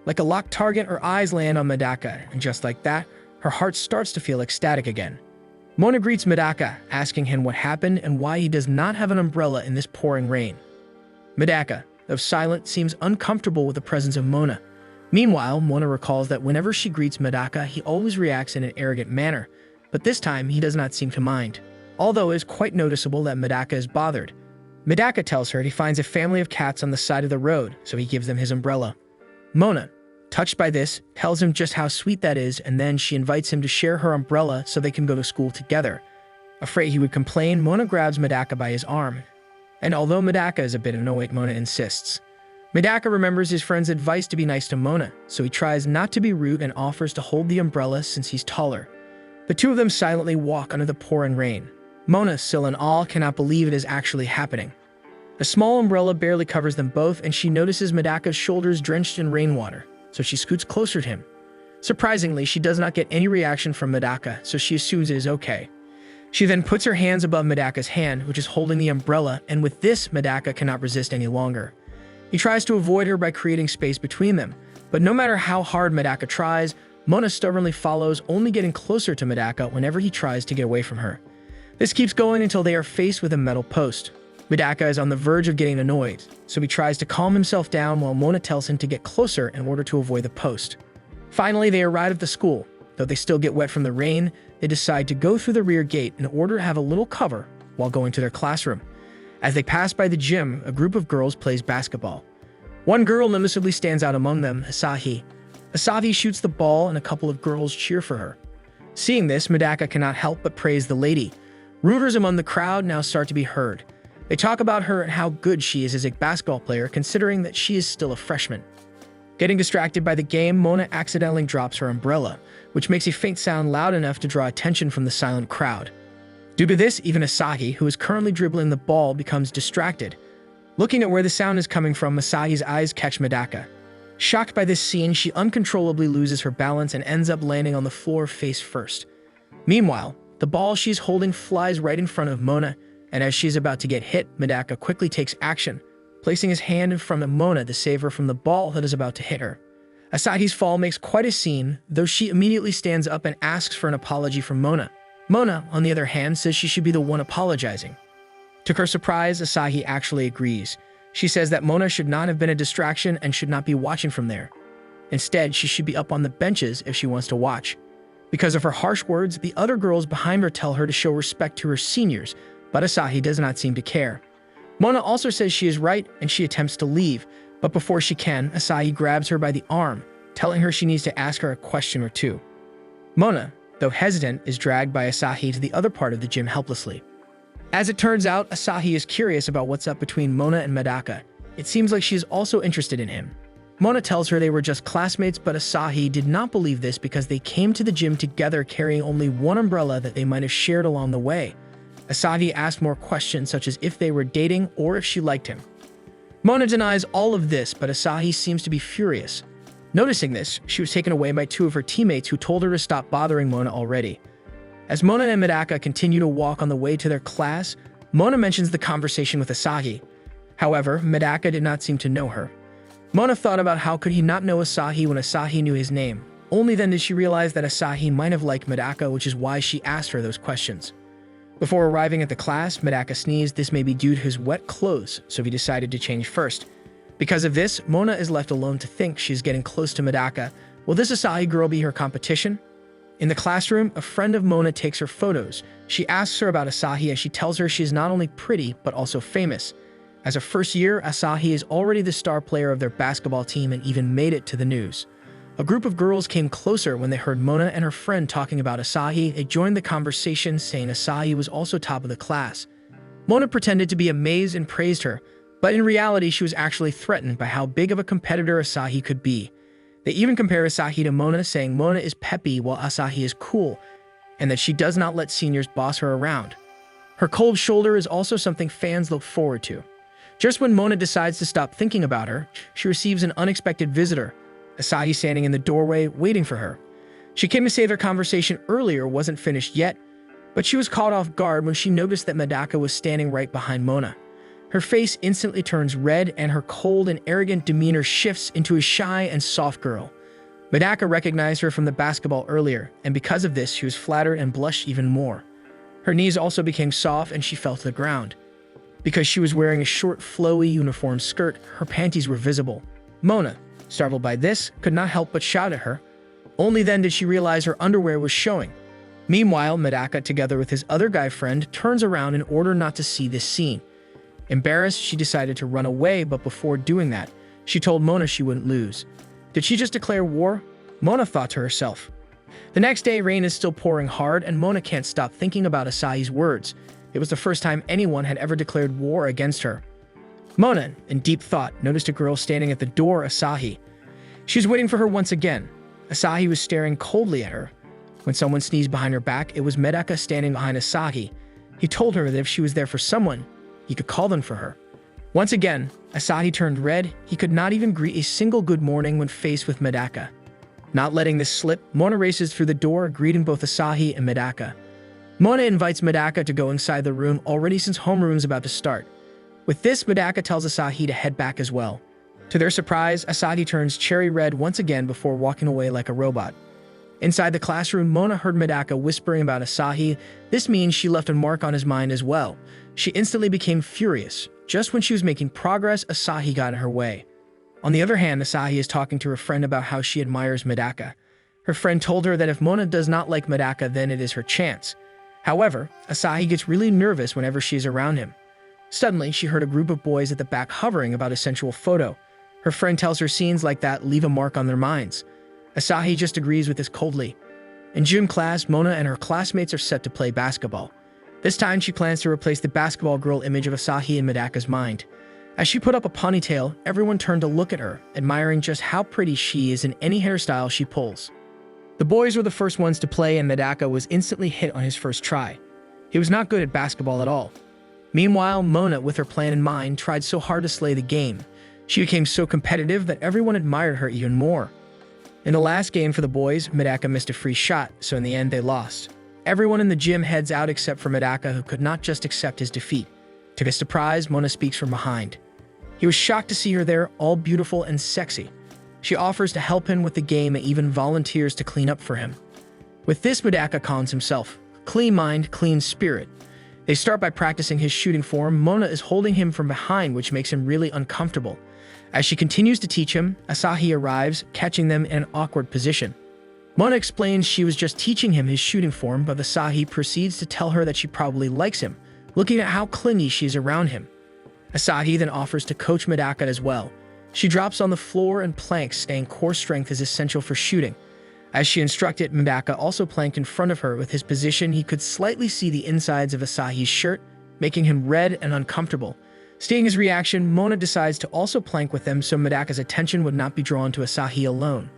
Like a locked target, her eyes land on Medaka, and just like that, her heart starts to feel ecstatic again. Mona greets Medaka, asking him what happened and why he does not have an umbrella in this pouring rain. Medaka, though silent, seems uncomfortable with the presence of Mona. Meanwhile, Mona recalls that whenever she greets Medaka, he always reacts in an arrogant manner, but this time he does not seem to mind, although it is quite noticeable that Medaka is bothered. Medaka tells her he finds a family of cats on the side of the road, so he gives them his umbrella. Mona, touched by this, tells him just how sweet that is, and then she invites him to share her umbrella so they can go to school together. Afraid he would complain, Mona grabs Medaka by his arm. And although Medaka is a bit annoyed, Mona insists. Medaka remembers his friend's advice to be nice to Mona, so he tries not to be rude and offers to hold the umbrella since he's taller. The two of them silently walk under the pouring rain. Mona, still in awe, cannot believe it is actually happening. A small umbrella barely covers them both, and she notices Medaka's shoulders drenched in rainwater, so she scoots closer to him. Surprisingly, she does not get any reaction from Medaka, so she assumes it is okay. She then puts her hands above Medaka's hand, which is holding the umbrella, and with this, Medaka cannot resist any longer. He tries to avoid her by creating space between them, but no matter how hard Medaka tries, Mona stubbornly follows, only getting closer to Medaka whenever he tries to get away from her. This keeps going until they are faced with a metal post. Medaka is on the verge of getting annoyed, so he tries to calm himself down while Mona tells him to get closer in order to avoid the post. Finally, they arrive at the school. Though they still get wet from the rain, they decide to go through the rear gate in order to have a little cover while going to their classroom. As they pass by the gym, a group of girls plays basketball. One girl noticeably stands out among them, Asahi. Asahi shoots the ball and a couple of girls cheer for her. Seeing this, Medaka cannot help but praise the lady. Rumors among the crowd now start to be heard. They talk about her and how good she is as a basketball player, considering that she is still a freshman. Getting distracted by the game, Mona accidentally drops her umbrella, which makes a faint sound loud enough to draw attention from the silent crowd. Due to this, even Asahi, who is currently dribbling the ball, becomes distracted. Looking at where the sound is coming from, Asahi's eyes catch Medaka. Shocked by this scene, she uncontrollably loses her balance and ends up landing on the floor face first. Meanwhile, the ball she is holding flies right in front of Mona, and as she is about to get hit, Medaka quickly takes action, placing his hand in front of Mona to save her from the ball that is about to hit her. Asahi's fall makes quite a scene, though she immediately stands up and asks for an apology from Mona. Mona, on the other hand, says she should be the one apologizing. To her surprise, Asahi actually agrees. She says that Mona should not have been a distraction and should not be watching from there. Instead, she should be up on the benches if she wants to watch. Because of her harsh words, the other girls behind her tell her to show respect to her seniors, but Asahi does not seem to care. Mona also says she is right and she attempts to leave, but before she can, Asahi grabs her by the arm, telling her she needs to ask her a question or two. Mona, though hesitant, is dragged by Asahi to the other part of the gym helplessly. As it turns out, Asahi is curious about what's up between Mona and Medaka. It seems like she is also interested in him. Mona tells her they were just classmates, but Asahi did not believe this because they came to the gym together carrying only one umbrella that they might have shared along the way. Asahi asked more questions such as if they were dating or if she liked him. Mona denies all of this, but Asahi seems to be furious. Noticing this, she was taken away by two of her teammates who told her to stop bothering Mona already. As Mona and Medaka continue to walk on the way to their class, Mona mentions the conversation with Asahi. However, Medaka did not seem to know her. Mona thought about how could he not know Asahi when Asahi knew his name. Only then did she realize that Asahi might have liked Medaka, which is why she asked her those questions. Before arriving at the class, Medaka sneezed. This may be due to his wet clothes, so he decided to change first. Because of this, Mona is left alone to think she's getting close to Medaka. Will this Asahi girl be her competition? In the classroom, a friend of Mona takes her photos. She asks her about Asahi as she tells her she is not only pretty, but also famous. As a first year, Asahi is already the star player of their basketball team and even made it to the news. A group of girls came closer when they heard Mona and her friend talking about Asahi. They joined the conversation, saying Asahi was also top of the class. Mona pretended to be amazed and praised her, but in reality she was actually threatened by how big of a competitor Asahi could be. They even compare Asahi to Mona, saying Mona is peppy while Asahi is cool, and that she does not let seniors boss her around. Her cold shoulder is also something fans look forward to. Just when Mona decides to stop thinking about her, she receives an unexpected visitor. Asahi standing in the doorway, waiting for her. She came to say their conversation earlier wasn't finished yet, but she was caught off guard when she noticed that Medaka was standing right behind Mona. Her face instantly turns red and her cold and arrogant demeanor shifts into a shy and soft girl. Medaka recognized her from the basketball earlier, and because of this, she was flattered and blushed even more. Her knees also became soft and she fell to the ground. Because she was wearing a short, flowy uniform skirt, her panties were visible. Mona, startled by this, could not help but shout at her. Only then did she realize her underwear was showing. Meanwhile, Medaka, together with his other guy friend, turns around in order not to see this scene. Embarrassed, she decided to run away, but before doing that, she told Mona she wouldn't lose. Did she just declare war? Mona thought to herself. The next day, rain is still pouring hard, and Mona can't stop thinking about Asahi's words. It was the first time anyone had ever declared war against her. Mona, in deep thought, noticed a girl standing at the door, Asahi. She was waiting for her once again. Asahi was staring coldly at her. When someone sneezed behind her back, it was Medaka standing behind Asahi. He told her that if she was there for someone, he could call them for her. Once again, Asahi turned red. He could not even greet a single good morning when faced with Medaka. Not letting this slip, Mona races through the door, greeting both Asahi and Medaka. Mona invites Medaka to go inside the room already since homeroom is about to start. With this, Medaka tells Asahi to head back as well. To their surprise, Asahi turns cherry red once again before walking away like a robot. Inside the classroom, Mona heard Medaka whispering about Asahi. This means she left a mark on his mind as well. She instantly became furious. Just when she was making progress, Asahi got in her way. On the other hand, Asahi is talking to her friend about how she admires Medaka. Her friend told her that if Mona does not like Medaka, then it is her chance. However, Asahi gets really nervous whenever she is around him. Suddenly, she heard a group of boys at the back hovering about a sensual photo. Her friend tells her scenes like that leave a mark on their minds. Asahi just agrees with this coldly. In gym class, Mona and her classmates are set to play basketball. This time, she plans to replace the basketball girl image of Asahi in Medaka's mind. As she put up a ponytail, everyone turned to look at her, admiring just how pretty she is in any hairstyle she pulls. The boys were the first ones to play, and Medaka was instantly hit on his first try. He was not good at basketball at all. Meanwhile, Mona, with her plan in mind, tried so hard to slay the game. She became so competitive that everyone admired her even more. In the last game for the boys, Medaka missed a free shot, so in the end they lost. Everyone in the gym heads out except for Medaka, who could not just accept his defeat. To his surprise, Mona speaks from behind. He was shocked to see her there, all beautiful and sexy. She offers to help him with the game and even volunteers to clean up for him. With this, Medaka calms himself. Clean mind, clean spirit. They start by practicing his shooting form. Mona is holding him from behind, which makes him really uncomfortable. As she continues to teach him, Asahi arrives, catching them in an awkward position. Mona explains she was just teaching him his shooting form, but Asahi proceeds to tell her that she probably likes him, looking at how clingy she is around him. Asahi then offers to coach Medaka as well. She drops on the floor and planks, saying core strength is essential for shooting. As she instructed, Medaka also planked in front of her. With his position, he could slightly see the insides of Asahi's shirt, making him red and uncomfortable. Seeing his reaction, Mona decides to also plank with them so Medaka's attention would not be drawn to Asahi alone.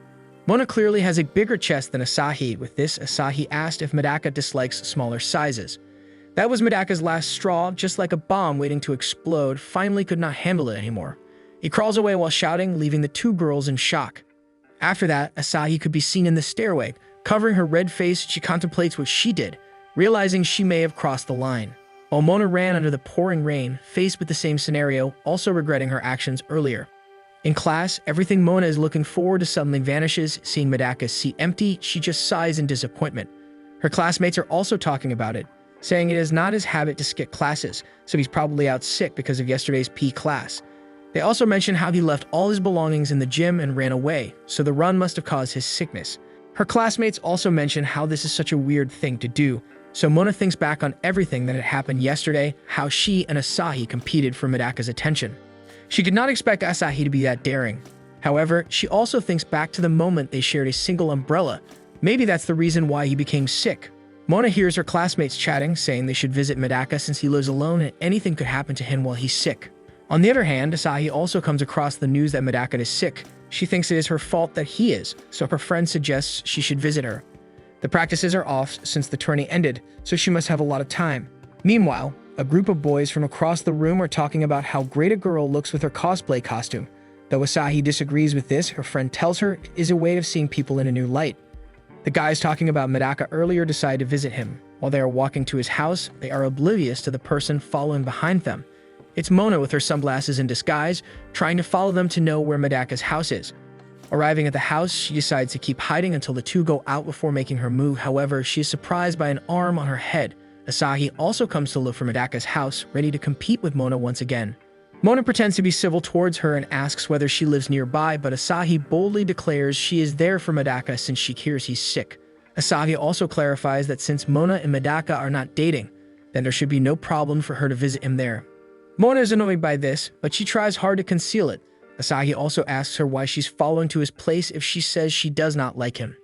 Mona clearly has a bigger chest than Asahi. With this, Asahi asked if Medaka dislikes smaller sizes. That was Medaka's last straw, just like a bomb waiting to explode, finally could not handle it anymore. He crawls away while shouting, leaving the two girls in shock. After that, Asahi could be seen in the stairway. Covering her red face, she contemplates what she did, realizing she may have crossed the line. While Mona ran under the pouring rain, faced with the same scenario, also regretting her actions earlier. In class, everything Mona is looking forward to suddenly vanishes. Seeing Medaka's seat empty, she just sighs in disappointment. Her classmates are also talking about it, saying it is not his habit to skip classes, so he's probably out sick because of yesterday's PE class. They also mention how he left all his belongings in the gym and ran away, so the run must have caused his sickness. Her classmates also mention how this is such a weird thing to do, so Mona thinks back on everything that had happened yesterday, how she and Asahi competed for Medaka's attention. She did not expect Asahi to be that daring. However, she also thinks back to the moment they shared a single umbrella. Maybe that's the reason why he became sick. Mona hears her classmates chatting, saying they should visit Medaka since he lives alone and anything could happen to him while he's sick. On the other hand, Asahi also comes across the news that Medaka is sick. She thinks it is her fault that he is, so her friend suggests she should visit her. The practices are off since the tourney ended, so she must have a lot of time. Meanwhile, a group of boys from across the room are talking about how great a girl looks with her cosplay costume. Though Asahi disagrees with this, her friend tells her it is a way of seeing people in a new light. The guys talking about Medaka earlier decide to visit him. While they are walking to his house, they are oblivious to the person following behind them. It's Mona with her sunglasses in disguise, trying to follow them to know where Medaka's house is. Arriving at the house, she decides to keep hiding until the two go out before making her move. However, she is surprised by an arm on her head. Asahi also comes to look for Medaka's house, ready to compete with Mona once again. Mona pretends to be civil towards her and asks whether she lives nearby, but Asahi boldly declares she is there for Medaka since she hears he's sick. Asahi also clarifies that since Mona and Medaka are not dating, then there should be no problem for her to visit him there. Mona is annoyed by this, but she tries hard to conceal it. Asahi also asks her why she's following to his place if she says she does not like him.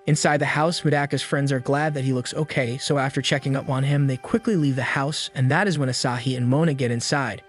Inside the house, Medaka's friends are glad that he looks okay, so after checking up on him, they quickly leave the house, and that is when Asahi and Mona get inside.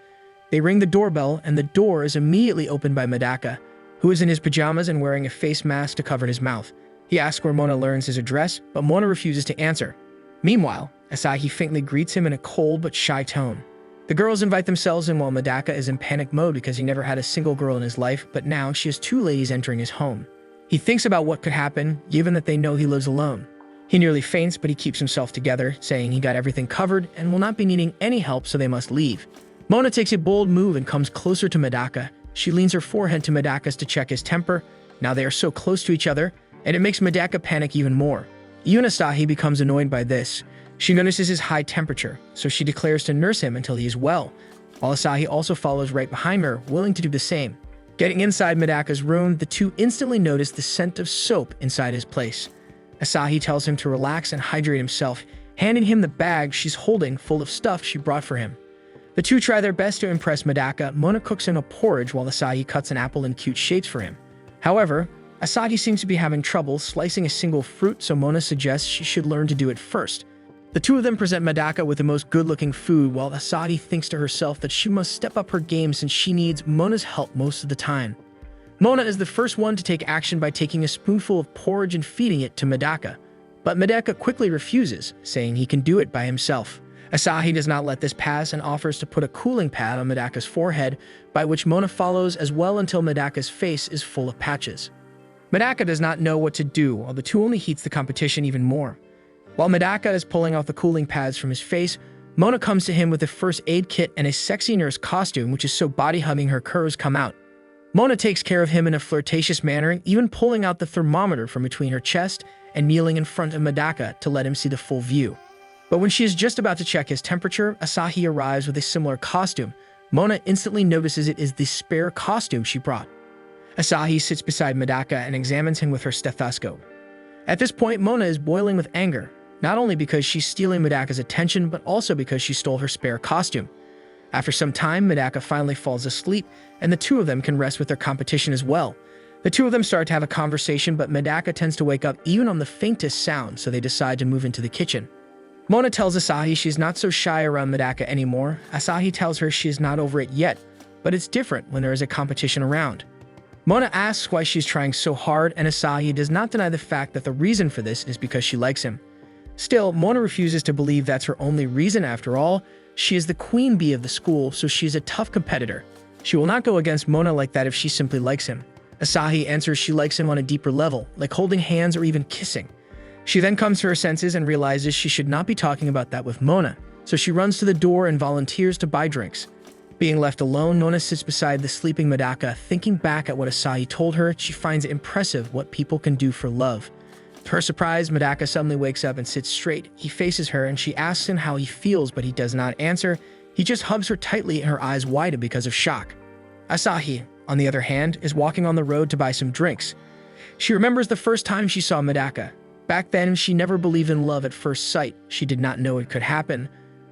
They ring the doorbell, and the door is immediately opened by Medaka, who is in his pajamas and wearing a face mask to cover his mouth. He asks where Mona learns his address, but Mona refuses to answer. Meanwhile, Asahi faintly greets him in a cold but shy tone. The girls invite themselves in while Medaka is in panic mode because he never had a single girl in his life, but now she has two ladies entering his home. He thinks about what could happen, given that they know he lives alone. He nearly faints, but he keeps himself together, saying he got everything covered and will not be needing any help, so they must leave. Mona takes a bold move and comes closer to Medaka. She leans her forehead to Medaka's to check his temper. Now they are so close to each other, and it makes Medaka panic even more. Even Asahi becomes annoyed by this. She notices his high temperature, so she declares to nurse him until he is well, while Asahi also follows right behind her, willing to do the same. Getting inside Medaka's room, the two instantly notice the scent of soap inside his place. Asahi tells him to relax and hydrate himself, handing him the bag she's holding full of stuff she brought for him. The two try their best to impress Medaka. Mona cooks him a porridge while Asahi cuts an apple in cute shapes for him. However, Asahi seems to be having trouble slicing a single fruit, so Mona suggests she should learn to do it first. The two of them present Medaka with the most good-looking food, while Asahi thinks to herself that she must step up her game since she needs Mona's help most of the time. Mona is the first one to take action by taking a spoonful of porridge and feeding it to Medaka, but Medaka quickly refuses, saying he can do it by himself. Asahi does not let this pass and offers to put a cooling pad on Medaka's forehead, by which Mona follows as well until Medaka's face is full of patches. Medaka does not know what to do, while the two only heats the competition even more. While Medaka is pulling off the cooling pads from his face, Mona comes to him with a first aid kit and a sexy nurse costume, which is so body-hugging her curves come out. Mona takes care of him in a flirtatious manner, even pulling out the thermometer from between her chest and kneeling in front of Medaka to let him see the full view. But when she is just about to check his temperature, Asahi arrives with a similar costume. Mona instantly notices it is the spare costume she brought. Asahi sits beside Medaka and examines him with her stethoscope. At this point, Mona is boiling with anger, not only because she's stealing Medaka's attention, but also because she stole her spare costume. After some time, Medaka finally falls asleep, and the two of them can rest with their competition as well. The two of them start to have a conversation, but Medaka tends to wake up even on the faintest sound, so they decide to move into the kitchen. Mona tells Asahi she's not so shy around Medaka anymore. Asahi tells her she is not over it yet, but it's different when there is a competition around. Mona asks why she's trying so hard, and Asahi does not deny the fact that the reason for this is because she likes him. Still, Mona refuses to believe that's her only reason after all. She is the queen bee of the school, so she's a tough competitor. She will not go against Mona like that if she simply likes him. Asahi answers she likes him on a deeper level, like holding hands or even kissing. She then comes to her senses and realizes she should not be talking about that with Mona, so she runs to the door and volunteers to buy drinks. Being left alone, Mona sits beside the sleeping Medaka, thinking back at what Asahi told her. She finds it impressive what people can do for love. To her surprise, Medaka suddenly wakes up and sits straight. He faces her and she asks him how he feels, but he does not answer. He just hugs her tightly and her eyes widen because of shock. Asahi, on the other hand, is walking on the road to buy some drinks. She remembers the first time she saw Medaka. Back then, she never believed in love at first sight. She did not know it could happen.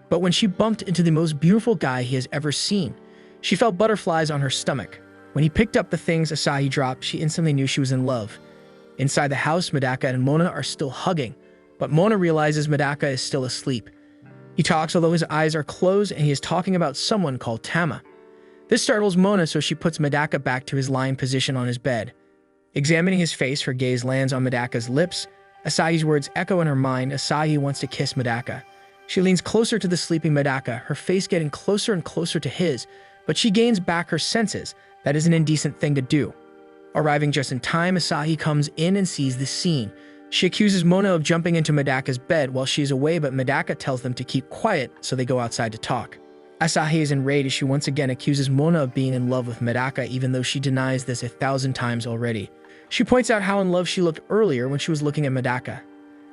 But when she bumped into the most beautiful guy he has ever seen, she felt butterflies on her stomach. When he picked up the things Asahi dropped, she instantly knew she was in love. Inside the house, Medaka and Mona are still hugging, but Mona realizes Medaka is still asleep. He talks although his eyes are closed, and he is talking about someone called Tama. This startles Mona, so she puts Medaka back to his lying position on his bed. Examining his face, her gaze lands on Medaka's lips. Asahi's words echo in her mind. Asahi wants to kiss Medaka. She leans closer to the sleeping Medaka, her face getting closer and closer to his, but she gains back her senses. That is an indecent thing to do. Arriving just in time, Asahi comes in and sees the scene. She accuses Mona of jumping into Medaka's bed while she is away, but Medaka tells them to keep quiet, so they go outside to talk. Asahi is enraged as she once again accuses Mona of being in love with Medaka, even though she denies this 1,000 times already. She points out how in love she looked earlier when she was looking at Medaka.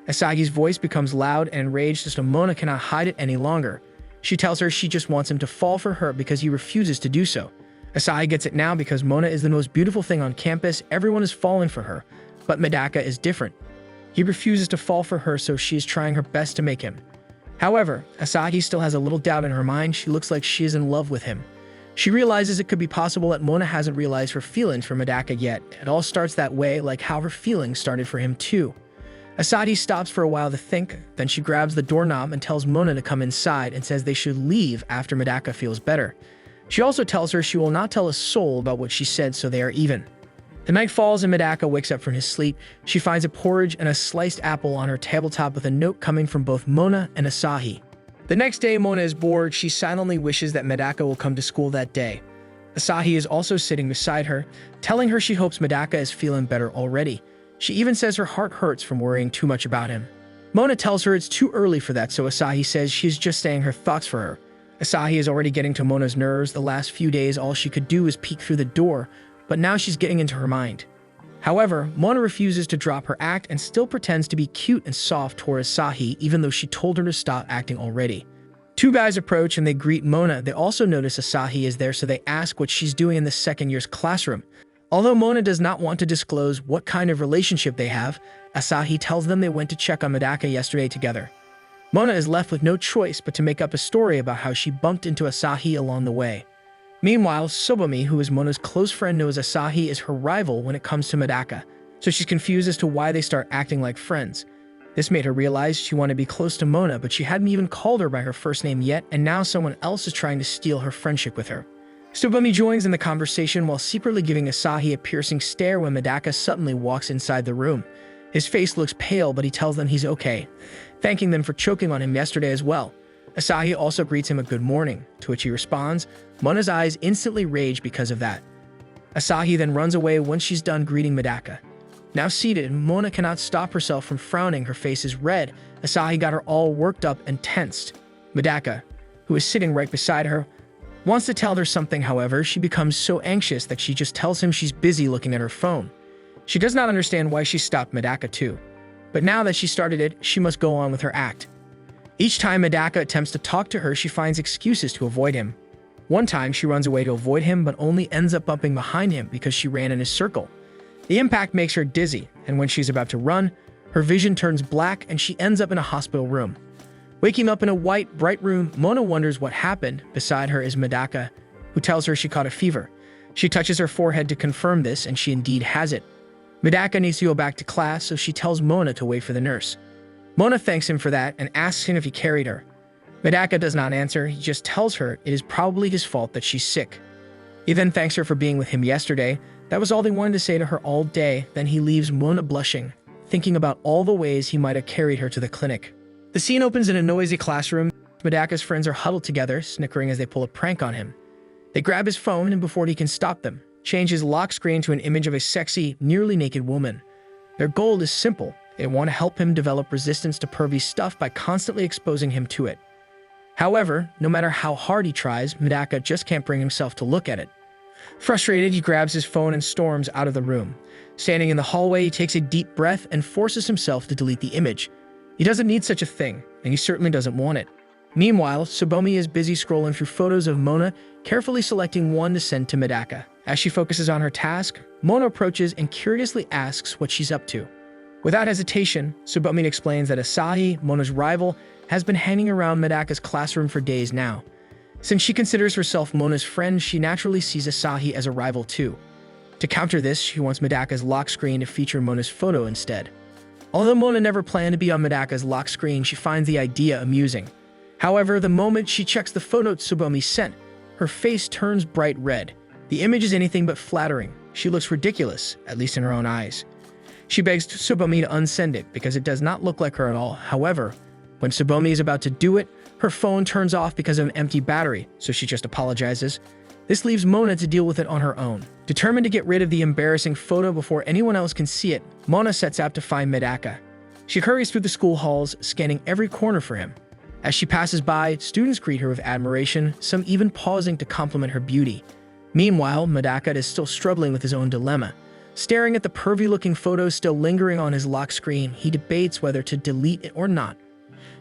Asahi's voice becomes loud and enraged as Mona cannot hide it any longer. She tells her she just wants him to fall for her because he refuses to do so. Asahi gets it now because Mona is the most beautiful thing on campus. Everyone is falling for her, but Medaka is different. He refuses to fall for her, so she is trying her best to make him. However, Asahi still has a little doubt in her mind. She looks like she is in love with him. She realizes it could be possible that Mona hasn't realized her feelings for Medaka yet. It all starts that way, like how her feelings started for him too. Asahi stops for a while to think, then she grabs the doorknob and tells Mona to come inside and says they should leave after Medaka feels better. She also tells her she will not tell a soul about what she said, so they are even. The night falls and Medaka wakes up from his sleep. She finds a porridge and a sliced apple on her tabletop with a note coming from both Mona and Asahi. The next day, Mona is bored. She silently wishes that Medaka will come to school that day. Asahi is also sitting beside her, telling her she hopes Medaka is feeling better already. She even says her heart hurts from worrying too much about him. Mona tells her it's too early for that, so Asahi says she's just saying her thoughts for her. Asahi is already getting to Mona's nerves. The last few days, all she could do is peek through the door, but now she's getting into her mind. However, Mona refuses to drop her act and still pretends to be cute and soft toward Asahi, even though she told her to stop acting already. Two guys approach and they greet Mona. They also notice Asahi is there, so they ask what she's doing in the second year's classroom. Although Mona does not want to disclose what kind of relationship they have, Asahi tells them they went to check on Medaka yesterday together. Mona is left with no choice but to make up a story about how she bumped into Asahi along the way. Meanwhile, Sobami, who is Mona's close friend, knows Asahi is her rival when it comes to Medaka, so she's confused as to why they start acting like friends. This made her realize she wanted to be close to Mona, but she hadn't even called her by her first name yet, and now someone else is trying to steal her friendship with her. Sobami joins in the conversation while secretly giving Asahi a piercing stare when Medaka suddenly walks inside the room. His face looks pale, but he tells them he's okay, thanking them for choking on him yesterday as well. Asahi also greets him a good morning, to which he responds. Mona's eyes instantly rage because of that. Asahi then runs away once she's done greeting Medaka. Now seated, Mona cannot stop herself from frowning. Her face is red. Asahi got her all worked up and tensed. Medaka, who is sitting right beside her, wants to tell her something. However, she becomes so anxious that she just tells him she's busy looking at her phone. She does not understand why she stopped Medaka too, but now that she started it, she must go on with her act. Each time Medaka attempts to talk to her, she finds excuses to avoid him. One time, she runs away to avoid him, but only ends up bumping behind him because she ran in his circle. The impact makes her dizzy, and when she's about to run, her vision turns black and she ends up in a hospital room. Waking up in a white, bright room, Mona wonders what happened. Beside her is Medaka, who tells her she caught a fever. She touches her forehead to confirm this, and she indeed has it. Medaka needs to go back to class, so she tells Mona to wait for the nurse. Mona thanks him for that and asks him if he carried her. Medaka does not answer. He just tells her it is probably his fault that she's sick. He then thanks her for being with him yesterday. That was all they wanted to say to her all day. Then he leaves, Mona blushing, thinking about all the ways he might have carried her to the clinic. The scene opens in a noisy classroom. Medaka's friends are huddled together, snickering as they pull a prank on him. They grab his phone, and before he can stop them, change his lock screen to an image of a sexy, nearly naked woman. Their goal is simple. They want to help him develop resistance to pervy stuff by constantly exposing him to it. However, no matter how hard he tries, Medaka just can't bring himself to look at it. Frustrated, he grabs his phone and storms out of the room. Standing in the hallway, he takes a deep breath and forces himself to delete the image. He doesn't need such a thing, and he certainly doesn't want it. Meanwhile, Tsubomi is busy scrolling through photos of Mona, carefully selecting one to send to Medaka. As she focuses on her task, Mona approaches and curiously asks what she's up to. Without hesitation, Tsubomi explains that Asahi, Mona's rival, has been hanging around Medaka's classroom for days now. Since she considers herself Mona's friend, she naturally sees Asahi as a rival too. To counter this, she wants Medaka's lock screen to feature Mona's photo instead. Although Mona never planned to be on Medaka's lock screen, she finds the idea amusing. However, the moment she checks the photo Tsubomi sent, her face turns bright red. The image is anything but flattering. She looks ridiculous, at least in her own eyes. She begs Tsubomi to unsend it because it does not look like her at all. However, when Tsubomi is about to do it, her phone turns off because of an empty battery, so she just apologizes. This leaves Mona to deal with it on her own. Determined to get rid of the embarrassing photo before anyone else can see it, Mona sets out to find Medaka. She hurries through the school halls, scanning every corner for him. As she passes by, students greet her with admiration, some even pausing to compliment her beauty. Meanwhile, Medaka is still struggling with his own dilemma. Staring at the pervy-looking photo still lingering on his lock screen, he debates whether to delete it or not.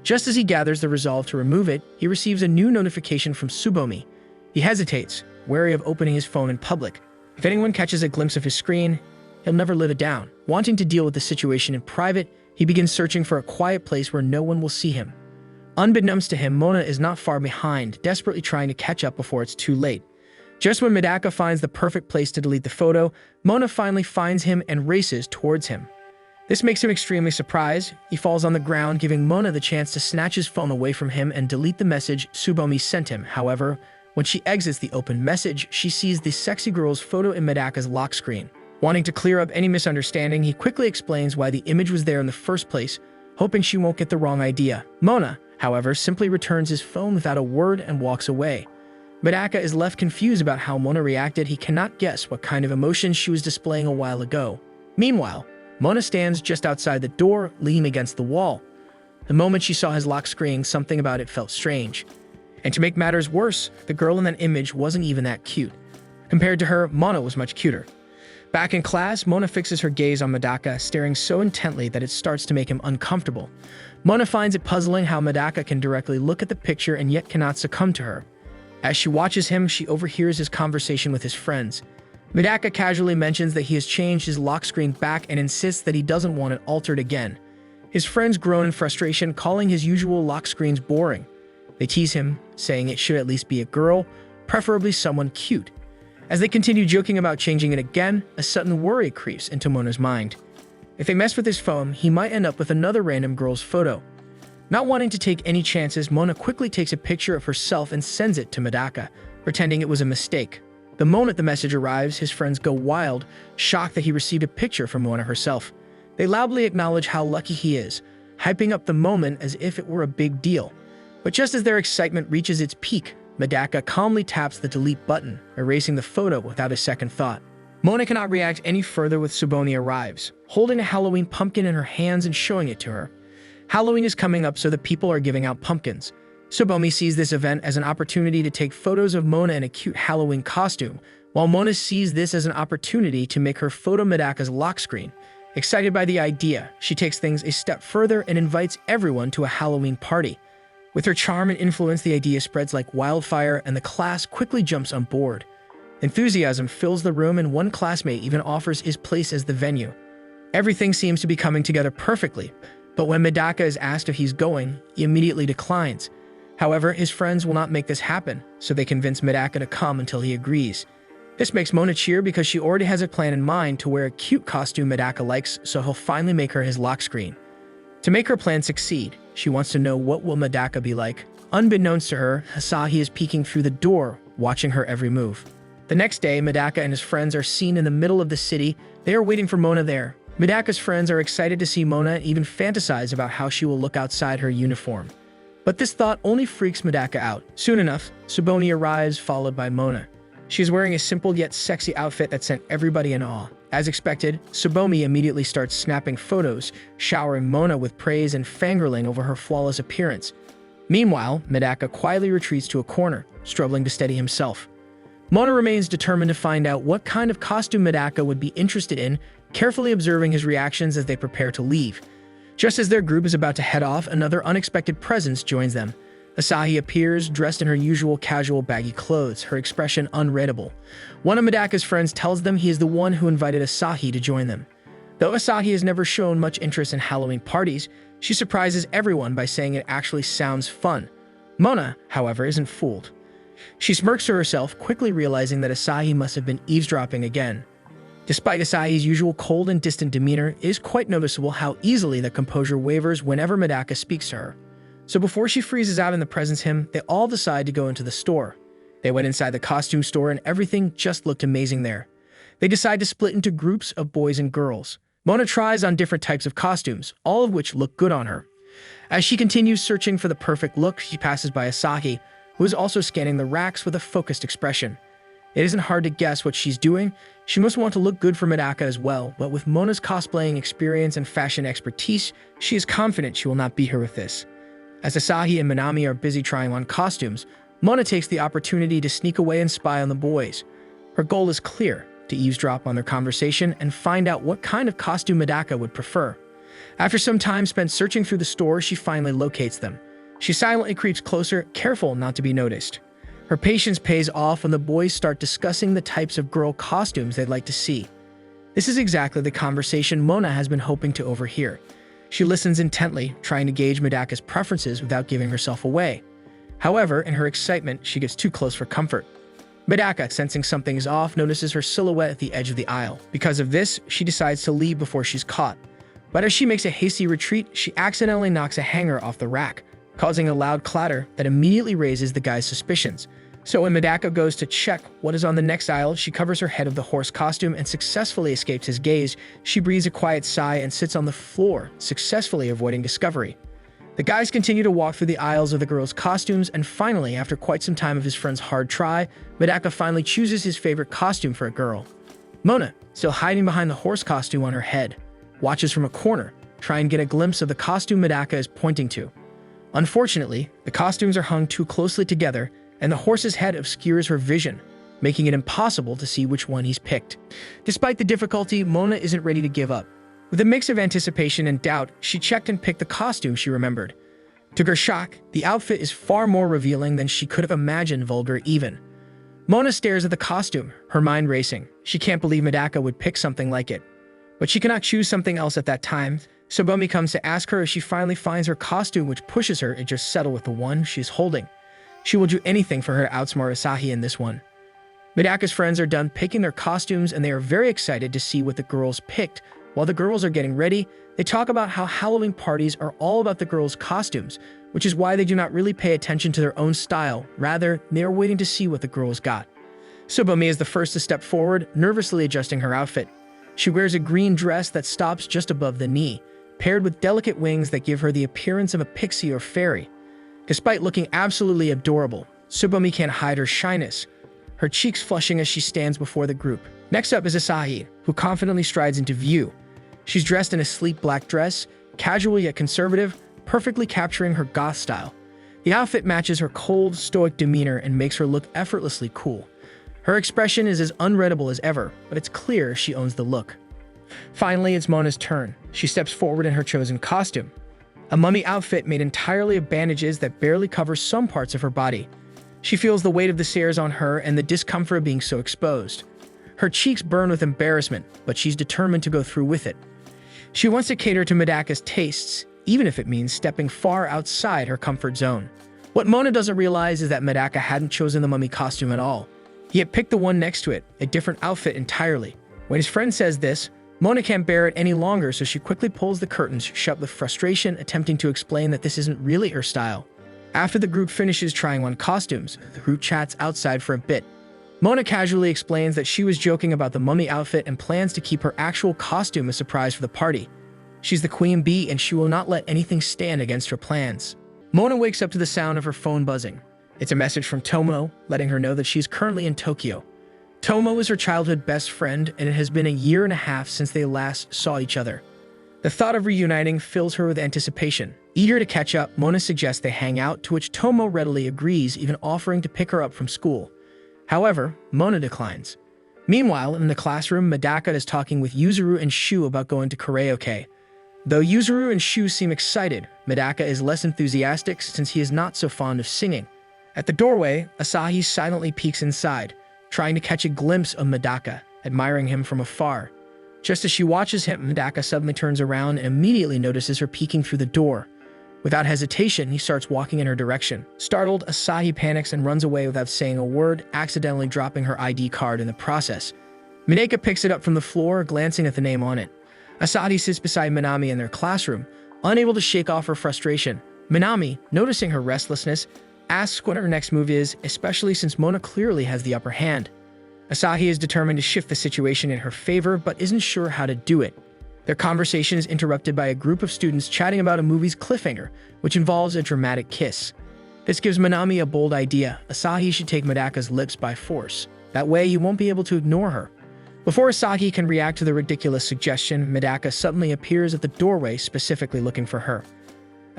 Just as he gathers the resolve to remove it, he receives a new notification from Tsubomi. He hesitates, wary of opening his phone in public. If anyone catches a glimpse of his screen, he'll never live it down. Wanting to deal with the situation in private, he begins searching for a quiet place where no one will see him. Unbeknownst to him, Mona is not far behind, desperately trying to catch up before it's too late. Just when Medaka finds the perfect place to delete the photo, Mona finally finds him and races towards him. This makes him extremely surprised. He falls on the ground, giving Mona the chance to snatch his phone away from him and delete the message Tsubomi sent him. However, when she exits the open message, she sees the sexy girl's photo in Medaka's lock screen. Wanting to clear up any misunderstanding, he quickly explains why the image was there in the first place, hoping she won't get the wrong idea. Mona, however, simply returns his phone without a word and walks away. Medaka is left confused about how Mona reacted. He cannot guess what kind of emotions she was displaying a while ago. Meanwhile, Mona stands just outside the door, leaning against the wall. The moment she saw his lock screen, something about it felt strange. And to make matters worse, the girl in that image wasn't even that cute. Compared to her, Mona was much cuter. Back in class, Mona fixes her gaze on Medaka, staring so intently that it starts to make him uncomfortable. Mona finds it puzzling how Medaka can directly look at the picture and yet cannot succumb to her. As she watches him, she overhears his conversation with his friends. Medaka casually mentions that he has changed his lock screen back and insists that he doesn't want it altered again. His friends groan in frustration, calling his usual lock screens boring. They tease him, saying it should at least be a girl, preferably someone cute. As they continue joking about changing it again, a sudden worry creeps into Mona's mind. If they mess with his phone, he might end up with another random girl's photo. Not wanting to take any chances, Mona quickly takes a picture of herself and sends it to Medaka, pretending it was a mistake. The moment the message arrives, his friends go wild, shocked that he received a picture from Mona herself. They loudly acknowledge how lucky he is, hyping up the moment as if it were a big deal. But just as their excitement reaches its peak, Medaka calmly taps the delete button, erasing the photo without a second thought. Mona cannot react any further with Tsubomi arrives, holding a Halloween pumpkin in her hands and showing it to her. Halloween is coming up, so the people are giving out pumpkins. Tsubomi sees this event as an opportunity to take photos of Mona in a cute Halloween costume, while Mona sees this as an opportunity to make her photo Medaka's lock screen. Excited by the idea, she takes things a step further and invites everyone to a Halloween party. With her charm and influence, the idea spreads like wildfire, and the class quickly jumps on board. Enthusiasm fills the room, and one classmate even offers his place as the venue. Everything seems to be coming together perfectly, but when Medaka is asked if he's going, he immediately declines. However, his friends will not make this happen, so they convince Medaka to come until he agrees. This makes Mona cheer because she already has a plan in mind to wear a cute costume Medaka likes, so he'll finally make her his lock screen. To make her plan succeed, she wants to know what will Medaka be like. Unbeknownst to her, Asahi is peeking through the door, watching her every move. The next day, Medaka and his friends are seen in the middle of the city. They are waiting for Mona there. Medaka's friends are excited to see Mona and even fantasize about how she will look outside her uniform. But this thought only freaks Medaka out. Soon enough, Tsubomi arrives, followed by Mona. She is wearing a simple yet sexy outfit that sent everybody in awe. As expected, Tsubomi immediately starts snapping photos, showering Mona with praise and fangirling over her flawless appearance. Meanwhile, Medaka quietly retreats to a corner, struggling to steady himself. Mona remains determined to find out what kind of costume Medaka would be interested in, carefully observing his reactions as they prepare to leave. Just as their group is about to head off, another unexpected presence joins them. Asahi appears, dressed in her usual casual baggy clothes, her expression unreadable. One of Medaka's friends tells them he is the one who invited Asahi to join them. Though Asahi has never shown much interest in Halloween parties, she surprises everyone by saying it actually sounds fun. Mona, however, isn't fooled. She smirks to herself, quickly realizing that Asahi must have been eavesdropping again. Despite Asahi's usual cold and distant demeanor, it is quite noticeable how easily the composure wavers whenever Medaka speaks to her. So before she freezes out in the presence of him, they all decide to go into the store. They went inside the costume store and everything just looked amazing there. They decide to split into groups of boys and girls. Mona tries on different types of costumes, all of which look good on her. As she continues searching for the perfect look, she passes by Asahi, who is also scanning the racks with a focused expression. It isn't hard to guess what she's doing. She must want to look good for Medaka as well, but with Mona's cosplaying experience and fashion expertise, she is confident she will not beat her with this. As Asahi and Minami are busy trying on costumes, Mona takes the opportunity to sneak away and spy on the boys. Her goal is clear, to eavesdrop on their conversation and find out what kind of costume Medaka would prefer. After some time spent searching through the store, she finally locates them. She silently creeps closer, careful not to be noticed. Her patience pays off when the boys start discussing the types of girl costumes they'd like to see. This is exactly the conversation Mona has been hoping to overhear. She listens intently, trying to gauge Medaka's preferences without giving herself away. However, in her excitement, she gets too close for comfort. Medaka, sensing something is off, notices her silhouette at the edge of the aisle. Because of this, she decides to leave before she's caught. But as she makes a hasty retreat, she accidentally knocks a hanger off the rack, causing a loud clatter that immediately raises the guy's suspicions. So when Medaka goes to check what is on the next aisle, she covers her head of the horse costume and successfully escapes his gaze. She breathes a quiet sigh and sits on the floor, successfully avoiding discovery. The guys continue to walk through the aisles of the girls' costumes, and finally, after quite some time of his friend's hard try, Medaka finally chooses his favorite costume for a girl. Mona, still hiding behind the horse costume on her head, watches from a corner, trying to get a glimpse of the costume Medaka is pointing to. Unfortunately, the costumes are hung too closely together, and the horse's head obscures her vision, making it impossible to see which one he's picked. Despite the difficulty, Mona isn't ready to give up. With a mix of anticipation and doubt, she checked and picked the costume she remembered. To her shock, the outfit is far more revealing than she could have imagined, vulgar even. Mona stares at the costume, her mind racing. She can't believe Medaka would pick something like it. But she cannot choose something else at that time. Tsubomi comes to ask her if she finally finds her costume, which pushes her to just settle with the one she's holding. She will do anything for her to outsmart Asahi in this one. Medaka's friends are done picking their costumes, and they are very excited to see what the girls picked. While the girls are getting ready, they talk about how Halloween parties are all about the girls' costumes, which is why they do not really pay attention to their own style. Rather, they are waiting to see what the girls got. Tsubomi is the first to step forward, nervously adjusting her outfit. She wears a green dress that stops just above the knee, paired with delicate wings that give her the appearance of a pixie or fairy. Despite looking absolutely adorable, Tsubomi can't hide her shyness, her cheeks flushing as she stands before the group. Next up is Asahi, who confidently strides into view. She's dressed in a sleek black dress, casual yet conservative, perfectly capturing her goth style. The outfit matches her cold, stoic demeanor and makes her look effortlessly cool. Her expression is as unreadable as ever, but it's clear she owns the look. Finally, it's Mona's turn. She steps forward in her chosen costume. A mummy outfit made entirely of bandages that barely cover some parts of her body. She feels the weight of the stairs on her and the discomfort of being so exposed. Her cheeks burn with embarrassment, but she's determined to go through with it. She wants to cater to Medaka's tastes, even if it means stepping far outside her comfort zone. What Mona doesn't realize is that Medaka hadn't chosen the mummy costume at all. He had picked the one next to it, a different outfit entirely. When his friend says this, Mona can't bear it any longer, so she quickly pulls the curtains shut with frustration, attempting to explain that this isn't really her style. After the group finishes trying on costumes, the group chats outside for a bit. Mona casually explains that she was joking about the mummy outfit and plans to keep her actual costume a surprise for the party. She's the queen bee and she will not let anything stand against her plans. Mona wakes up to the sound of her phone buzzing. It's a message from Tomo, letting her know that she's currently in Tokyo. Tomo is her childhood best friend, and it has been a year and a half since they last saw each other. The thought of reuniting fills her with anticipation. Eager to catch up, Mona suggests they hang out, to which Tomo readily agrees, even offering to pick her up from school. However, Mona declines. Meanwhile, in the classroom, Medaka is talking with Yuzuru and Shu about going to karaoke. Though Yuzuru and Shu seem excited, Medaka is less enthusiastic since he is not so fond of singing. At the doorway, Asahi silently peeks inside, trying to catch a glimpse of Medaka, admiring him from afar. Just as she watches him, Medaka suddenly turns around and immediately notices her peeking through the door. Without hesitation, he starts walking in her direction. Startled, Asahi panics and runs away without saying a word, accidentally dropping her ID card in the process. Medaka picks it up from the floor, glancing at the name on it. Asahi sits beside Minami in their classroom, unable to shake off her frustration. Minami, noticing her restlessness, asks what her next move is, especially since Mona clearly has the upper hand. Asahi is determined to shift the situation in her favor, but isn't sure how to do it. Their conversation is interrupted by a group of students chatting about a movie's cliffhanger, which involves a dramatic kiss. This gives Minami a bold idea. Asahi should take Medaka's lips by force. That way, he won't be able to ignore her. Before Asahi can react to the ridiculous suggestion, Medaka suddenly appears at the doorway, specifically looking for her.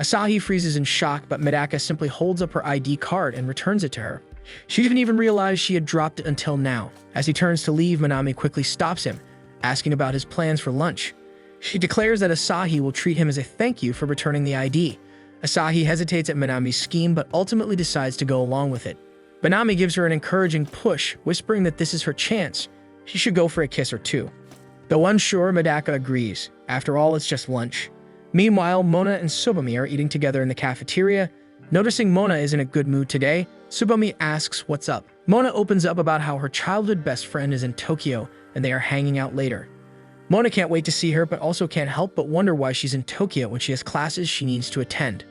Asahi freezes in shock, but Medaka simply holds up her ID card and returns it to her. She didn't even realize she had dropped it until now. As he turns to leave, Minami quickly stops him, asking about his plans for lunch. She declares that Asahi will treat him as a thank you for returning the ID. Asahi hesitates at Minami's scheme, but ultimately decides to go along with it. Minami gives her an encouraging push, whispering that this is her chance. She should go for a kiss or two. Though unsure, Medaka agrees. After all, it's just lunch. Meanwhile, Mona and Tsubame are eating together in the cafeteria. Noticing Mona is in a good mood today, Tsubame asks what's up. Mona opens up about how her childhood best friend is in Tokyo and they are hanging out later. Mona can't wait to see her, but also can't help but wonder why she's in Tokyo when she has classes she needs to attend.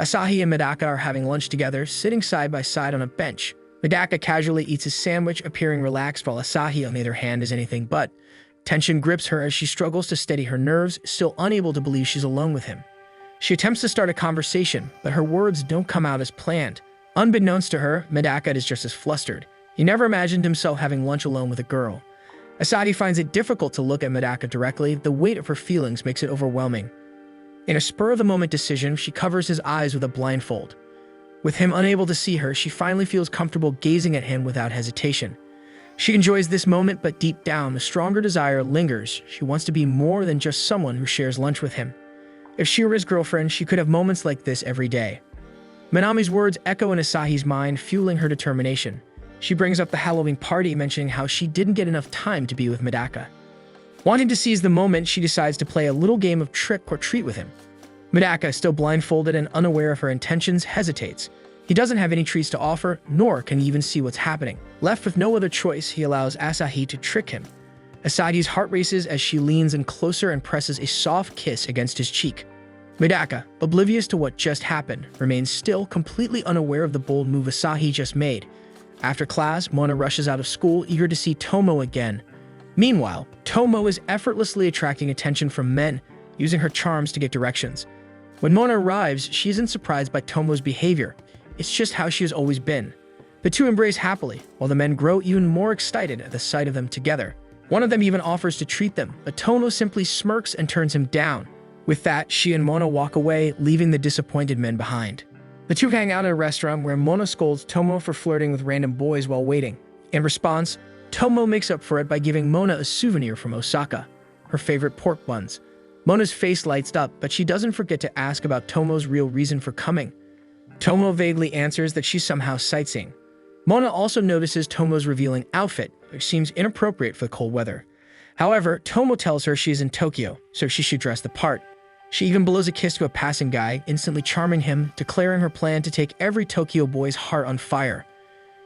Asahi and Medaka are having lunch together, sitting side by side on a bench. Medaka casually eats his sandwich, appearing relaxed, while Asahi, on the other hand, is anything but. Tension grips her as she struggles to steady her nerves, still unable to believe she's alone with him. She attempts to start a conversation, but her words don't come out as planned. Unbeknownst to her, Medaka is just as flustered. He never imagined himself having lunch alone with a girl. Asahi finds it difficult to look at Medaka directly. The weight of her feelings makes it overwhelming. In a spur-of-the-moment decision, she covers his eyes with a blindfold. With him unable to see her, she finally feels comfortable gazing at him without hesitation. She enjoys this moment, but deep down, a stronger desire lingers. She wants to be more than just someone who shares lunch with him. If she were his girlfriend, she could have moments like this every day. Minami's words echo in Asahi's mind, fueling her determination. She brings up the Halloween party, mentioning how she didn't get enough time to be with Medaka. Wanting to seize the moment, she decides to play a little game of trick or treat with him. Medaka, still blindfolded and unaware of her intentions, hesitates. He doesn't have any treats to offer, nor can he even see what's happening. Left with no other choice, he allows Asahi to trick him. Asahi's heart races as she leans in closer and presses a soft kiss against his cheek. Medaka, oblivious to what just happened, remains still, completely unaware of the bold move Asahi just made. After class, Mona rushes out of school, eager to see Tomo again. Meanwhile, Tomo is effortlessly attracting attention from men, using her charms to get directions. When Mona arrives, she isn't surprised by Tomo's behavior. It's just how she has always been. The two embrace happily, while the men grow even more excited at the sight of them together. One of them even offers to treat them, but Tomo simply smirks and turns him down. With that, she and Mona walk away, leaving the disappointed men behind. The two hang out at a restaurant where Mona scolds Tomo for flirting with random boys while waiting. In response, Tomo makes up for it by giving Mona a souvenir from Osaka, her favorite pork buns. Mona's face lights up, but she doesn't forget to ask about Tomo's real reason for coming. Tomo vaguely answers that she's somehow sightseeing. Mona also notices Tomo's revealing outfit, which seems inappropriate for the cold weather. However, Tomo tells her she's in Tokyo, so she should dress the part. She even blows a kiss to a passing guy, instantly charming him, declaring her plan to take every Tokyo boy's heart on fire.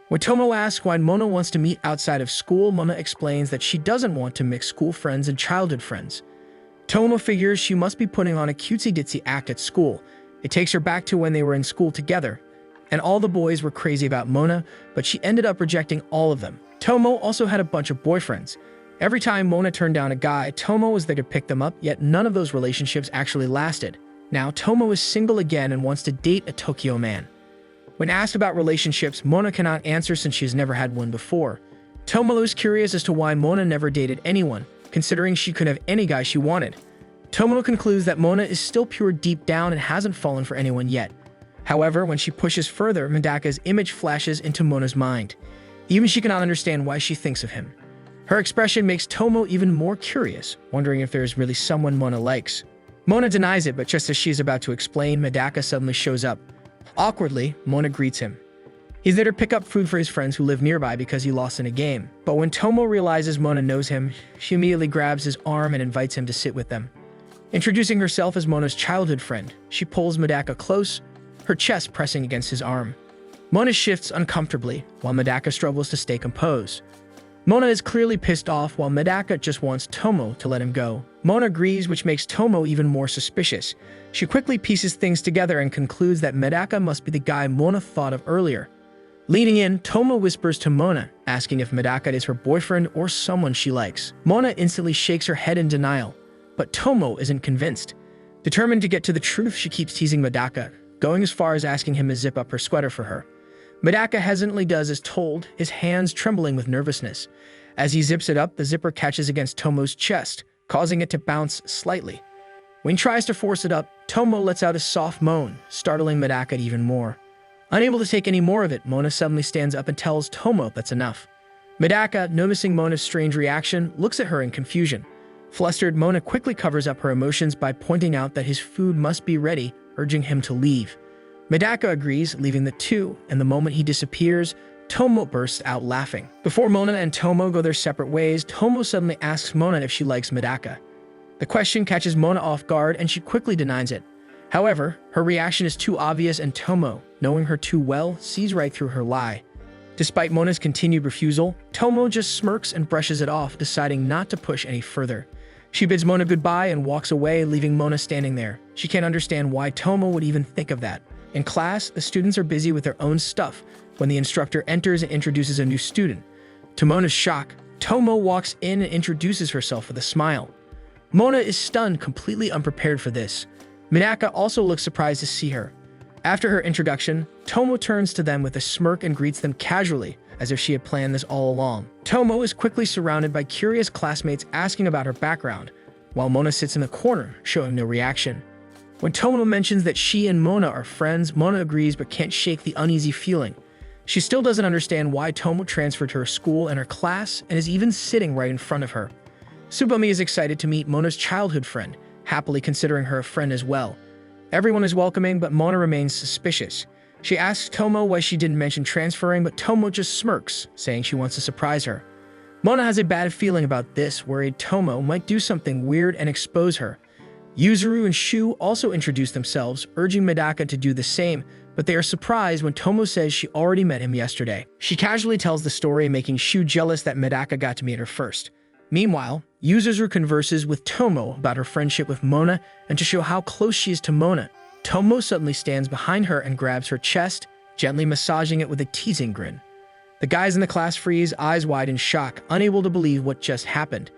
When Tomo asks why Mona wants to meet outside of school, Mona explains that she doesn't want to mix school friends and childhood friends. Tomo figures she must be putting on a cutesy-ditzy act at school. It takes her back to when they were in school together, and all the boys were crazy about Mona, but she ended up rejecting all of them. Tomo also had a bunch of boyfriends. Every time Mona turned down a guy, Tomo was there to pick them up, yet none of those relationships actually lasted. Now, Tomo is single again and wants to date a Tokyo man. When asked about relationships, Mona cannot answer since she has never had one before. Tomo is curious as to why Mona never dated anyone, considering she could have any guy she wanted. Tomo concludes that Mona is still pure deep down and hasn't fallen for anyone yet. However, when she pushes further, Medaka's image flashes into Mona's mind. Even she cannot understand why she thinks of him. Her expression makes Tomo even more curious, wondering if there is really someone Mona likes. Mona denies it, but just as she is about to explain, Medaka suddenly shows up. Awkwardly, Mona greets him. He's there to pick up food for his friends who live nearby because he lost in a game. But when Tomo realizes Mona knows him, she immediately grabs his arm and invites him to sit with them. Introducing herself as Mona's childhood friend, she pulls Medaka close, her chest pressing against his arm. Mona shifts uncomfortably, while Medaka struggles to stay composed. Mona is clearly pissed off, while Medaka just wants Tomo to let him go. Mona agrees, which makes Tomo even more suspicious. She quickly pieces things together and concludes that Medaka must be the guy Mona thought of earlier. Leaning in, Tomo whispers to Mona, asking if Medaka is her boyfriend or someone she likes. Mona instantly shakes her head in denial, but Tomo isn't convinced. Determined to get to the truth, she keeps teasing Medaka, going as far as asking him to zip up her sweater for her. Medaka hesitantly does as told, his hands trembling with nervousness. As he zips it up, the zipper catches against Tomo's chest, causing it to bounce slightly. When he tries to force it up, Tomo lets out a soft moan, startling Medaka even more. Unable to take any more of it, Mona suddenly stands up and tells Tomo that's enough. Medaka, noticing Mona's strange reaction, looks at her in confusion. Flustered, Mona quickly covers up her emotions by pointing out that his food must be ready, urging him to leave. Medaka agrees, leaving the two, and the moment he disappears, Tomo bursts out laughing. Before Mona and Tomo go their separate ways, Tomo suddenly asks Mona if she likes Medaka. The question catches Mona off guard, and she quickly denies it. However, her reaction is too obvious, and Tomo, knowing her too well, sees right through her lie. Despite Mona's continued refusal, Tomo just smirks and brushes it off, deciding not to push any further. She bids Mona goodbye and walks away, leaving Mona standing there. She can't understand why Tomo would even think of that. In class, the students are busy with their own stuff when the instructor enters and introduces a new student. To Mona's shock, Tomo walks in and introduces herself with a smile. Mona is stunned, completely unprepared for this. Medaka also looks surprised to see her. After her introduction, Tomo turns to them with a smirk and greets them casually, as if she had planned this all along. Tomo is quickly surrounded by curious classmates asking about her background, while Mona sits in the corner, showing no reaction. When Tomo mentions that she and Mona are friends, Mona agrees but can't shake the uneasy feeling. She still doesn't understand why Tomo transferred to her school and her class and is even sitting right in front of her. Tsubame is excited to meet Mona's childhood friend, happily considering her a friend as well. Everyone is welcoming, but Mona remains suspicious. She asks Tomo why she didn't mention transferring, but Tomo just smirks, saying she wants to surprise her. Mona has a bad feeling about this, worried Tomo might do something weird and expose her. Yuzuru and Shu also introduce themselves, urging Medaka to do the same, but they are surprised when Tomo says she already met him yesterday. She casually tells the story, making Shu jealous that Medaka got to meet her first. Meanwhile, Yuzuru converses with Tomo about her friendship with Mona, and to show how close she is to Mona, Tomo suddenly stands behind her and grabs her chest, gently massaging it with a teasing grin. The guys in the class freeze, eyes wide in shock, unable to believe what just happened.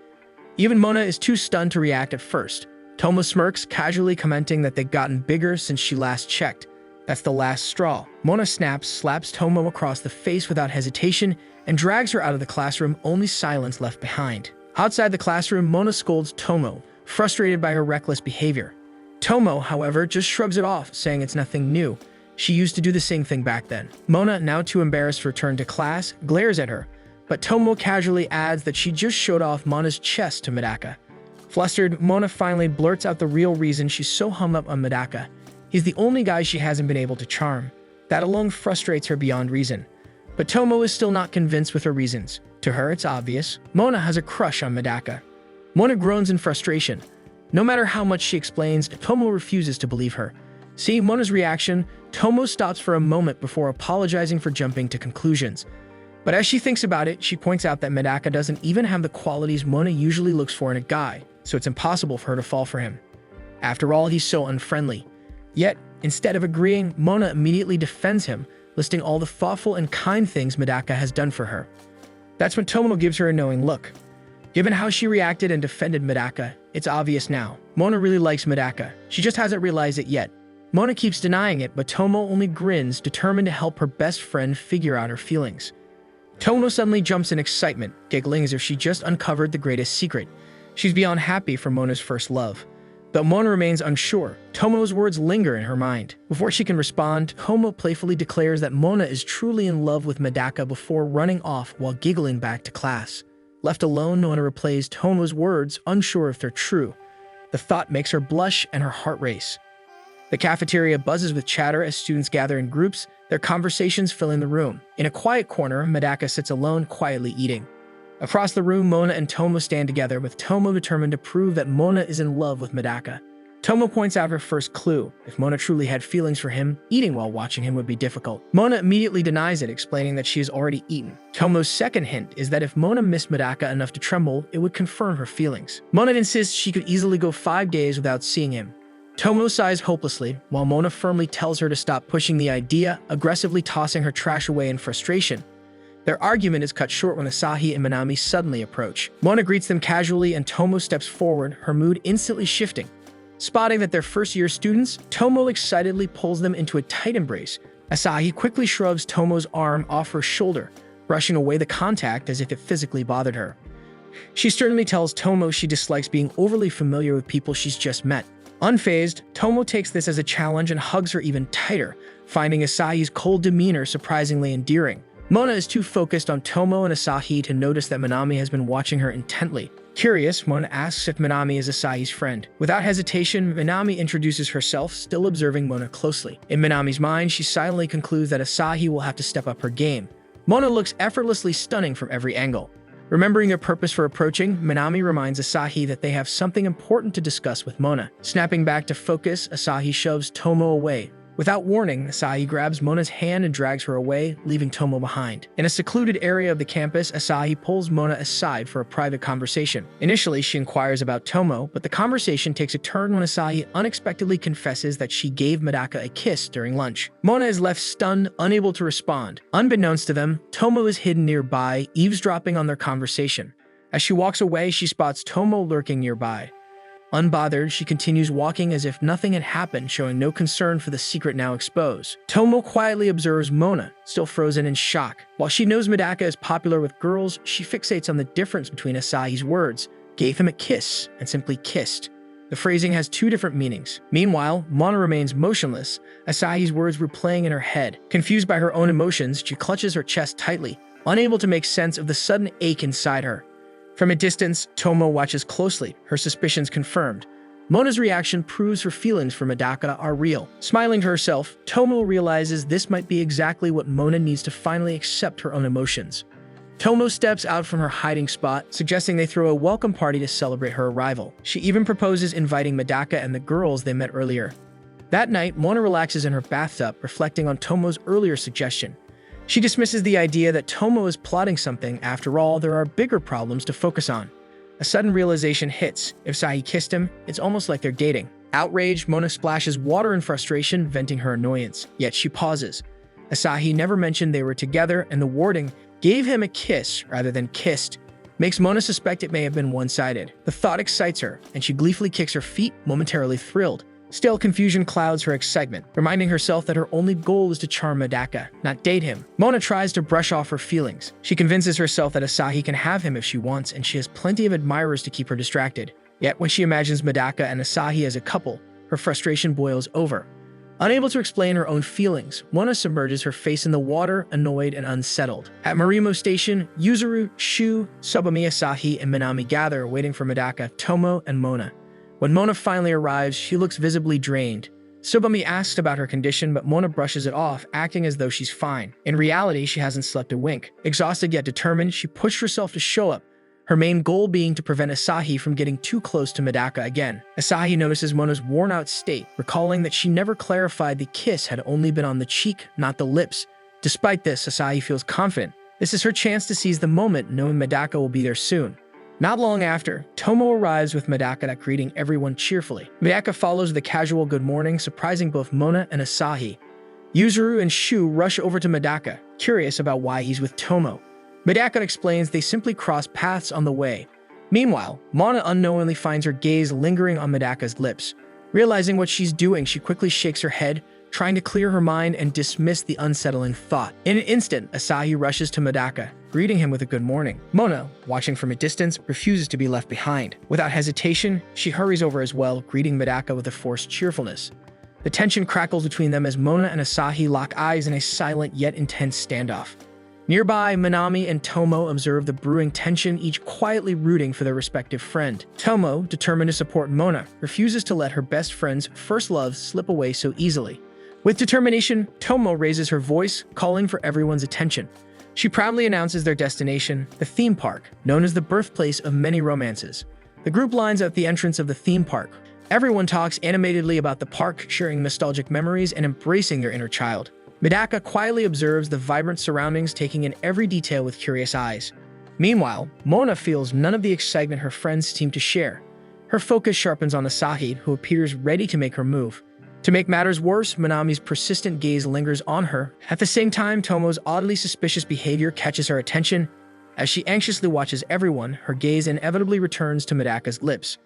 Even Mona is too stunned to react at first. Tomo smirks, casually commenting that they've gotten bigger since she last checked. That's the last straw. Mona snaps, slaps Tomo across the face without hesitation, and drags her out of the classroom, only silence left behind. Outside the classroom, Mona scolds Tomo, frustrated by her reckless behavior. Tomo, however, just shrugs it off, saying it's nothing new. She used to do the same thing back then. Mona, now too embarrassed to return to class, glares at her, but Tomo casually adds that she just showed off Mona's chest to Medaka. Flustered, Mona finally blurts out the real reason she's so hung up on Medaka. He's the only guy she hasn't been able to charm. That alone frustrates her beyond reason. But Tomo is still not convinced with her reasons. To her, it's obvious. Mona has a crush on Medaka. Mona groans in frustration. No matter how much she explains, Tomo refuses to believe her. Seeing Mona's reaction, Tomo stops for a moment before apologizing for jumping to conclusions. But as she thinks about it, she points out that Medaka doesn't even have the qualities Mona usually looks for in a guy, so it's impossible for her to fall for him. After all, he's so unfriendly. Yet, instead of agreeing, Mona immediately defends him, listing all the thoughtful and kind things Medaka has done for her. That's when Tomo gives her a knowing look. Given how she reacted and defended Medaka, it's obvious now. Mona really likes Medaka. She just hasn't realized it yet. Mona keeps denying it, but Tomo only grins, determined to help her best friend figure out her feelings. Tomo suddenly jumps in excitement, giggling as if she just uncovered the greatest secret. She's beyond happy for Mona's first love. Though Mona remains unsure, Tomo's words linger in her mind. Before she can respond, Tomo playfully declares that Mona is truly in love with Medaka before running off while giggling back to class. Left alone, Mona replays Tomo's words, unsure if they're true. The thought makes her blush and her heart race. The cafeteria buzzes with chatter as students gather in groups, their conversations filling the room. In a quiet corner, Medaka sits alone, quietly eating. Across the room, Mona and Tomo stand together, with Tomo determined to prove that Mona is in love with Medaka. Tomo points out her first clue. If Mona truly had feelings for him, eating while watching him would be difficult. Mona immediately denies it, explaining that she has already eaten. Tomo's second hint is that if Mona missed Medaka enough to tremble, it would confirm her feelings. Mona insists she could easily go 5 days without seeing him. Tomo sighs hopelessly, while Mona firmly tells her to stop pushing the idea, aggressively tossing her trash away in frustration. Their argument is cut short when Asahi and Minami suddenly approach. Mona greets them casually and Tomo steps forward, her mood instantly shifting. Spotting that they're first-year students, Tomo excitedly pulls them into a tight embrace. Asahi quickly shrugs Tomo's arm off her shoulder, brushing away the contact as if it physically bothered her. She sternly tells Tomo she dislikes being overly familiar with people she's just met. Unfazed, Tomo takes this as a challenge and hugs her even tighter, finding Asahi's cold demeanor surprisingly endearing. Mona is too focused on Tomo and Asahi to notice that Minami has been watching her intently. Curious, Mona asks if Minami is Asahi's friend. Without hesitation, Minami introduces herself, still observing Mona closely. In Minami's mind, she silently concludes that Asahi will have to step up her game. Mona looks effortlessly stunning from every angle. Remembering their purpose for approaching, Minami reminds Asahi that they have something important to discuss with Mona. Snapping back to focus, Asahi shoves Tomo away. Without warning, Asahi grabs Mona's hand and drags her away, leaving Tomo behind. In a secluded area of the campus, Asahi pulls Mona aside for a private conversation. Initially, she inquires about Tomo, but the conversation takes a turn when Asahi unexpectedly confesses that she gave Medaka a kiss during lunch. Mona is left stunned, unable to respond. Unbeknownst to them, Tomo is hidden nearby, eavesdropping on their conversation. As she walks away, she spots Tomo lurking nearby. Unbothered, she continues walking as if nothing had happened, showing no concern for the secret now exposed. Tomo quietly observes Mona, still frozen in shock. While she knows Medaka is popular with girls, she fixates on the difference between Asahi's words, gave him a kiss, and simply kissed. The phrasing has two different meanings. Meanwhile, Mona remains motionless, Asahi's words replaying in her head. Confused by her own emotions, she clutches her chest tightly, unable to make sense of the sudden ache inside her. From a distance, Tomo watches closely, her suspicions confirmed. Mona's reaction proves her feelings for Medaka are real. Smiling to herself, Tomo realizes this might be exactly what Mona needs to finally accept her own emotions. Tomo steps out from her hiding spot, suggesting they throw a welcome party to celebrate her arrival. She even proposes inviting Medaka and the girls they met earlier. That night, Mona relaxes in her bathtub, reflecting on Tomo's earlier suggestion. She dismisses the idea that Tomo is plotting something. After all, there are bigger problems to focus on. A sudden realization hits. If Asahi kissed him, it's almost like they're dating. Outraged, Mona splashes water in frustration, venting her annoyance. Yet she pauses. Asahi never mentioned they were together, and the wording, gave him a kiss rather than kissed, makes Mona suspect it may have been one-sided. The thought excites her, and she gleefully kicks her feet, momentarily thrilled. Still, confusion clouds her excitement, reminding herself that her only goal is to charm Medaka, not date him. Mona tries to brush off her feelings. She convinces herself that Asahi can have him if she wants, and she has plenty of admirers to keep her distracted. Yet when she imagines Medaka and Asahi as a couple, her frustration boils over. Unable to explain her own feelings, Mona submerges her face in the water, annoyed and unsettled. At Marimo Station, Yuzuru, Shu, Sobami, Asahi, and Minami gather, waiting for Medaka, Tomo, and Mona. When Mona finally arrives, she looks visibly drained. Sobami asks about her condition, but Mona brushes it off, acting as though she's fine. In reality, she hasn't slept a wink. Exhausted yet determined, she pushed herself to show up, her main goal being to prevent Asahi from getting too close to Medaka again. Asahi notices Mona's worn-out state, recalling that she never clarified the kiss had only been on the cheek, not the lips. Despite this, Asahi feels confident. This is her chance to seize the moment, knowing Medaka will be there soon. Not long after, Tomo arrives with Medaka greeting everyone cheerfully. Medaka follows with a casual good morning, surprising both Mona and Asahi. Yuzuru and Shu rush over to Medaka, curious about why he's with Tomo. Medaka explains they simply cross paths on the way. Meanwhile, Mona unknowingly finds her gaze lingering on Medaka's lips. Realizing what she's doing, she quickly shakes her head, trying to clear her mind and dismiss the unsettling thought. In an instant, Asahi rushes to Medaka, greeting him with a good morning. Mona, watching from a distance, refuses to be left behind. Without hesitation, she hurries over as well, greeting Medaka with a forced cheerfulness. The tension crackles between them as Mona and Asahi lock eyes in a silent yet intense standoff. Nearby, Minami and Tomo observe the brewing tension, each quietly rooting for their respective friend. Tomo, determined to support Mona, refuses to let her best friend's first love slip away so easily. With determination, Tomo raises her voice, calling for everyone's attention. She proudly announces their destination, the theme park, known as the birthplace of many romances. The group lines up at the entrance of the theme park. Everyone talks animatedly about the park, sharing nostalgic memories and embracing their inner child. Medaka quietly observes the vibrant surroundings, taking in every detail with curious eyes. Meanwhile, Mona feels none of the excitement her friends seem to share. Her focus sharpens on Asahi, who appears ready to make her move. To make matters worse, Minami's persistent gaze lingers on her. At the same time, Tomo's oddly suspicious behavior catches her attention. As she anxiously watches everyone, her gaze inevitably returns to Medaka's lips.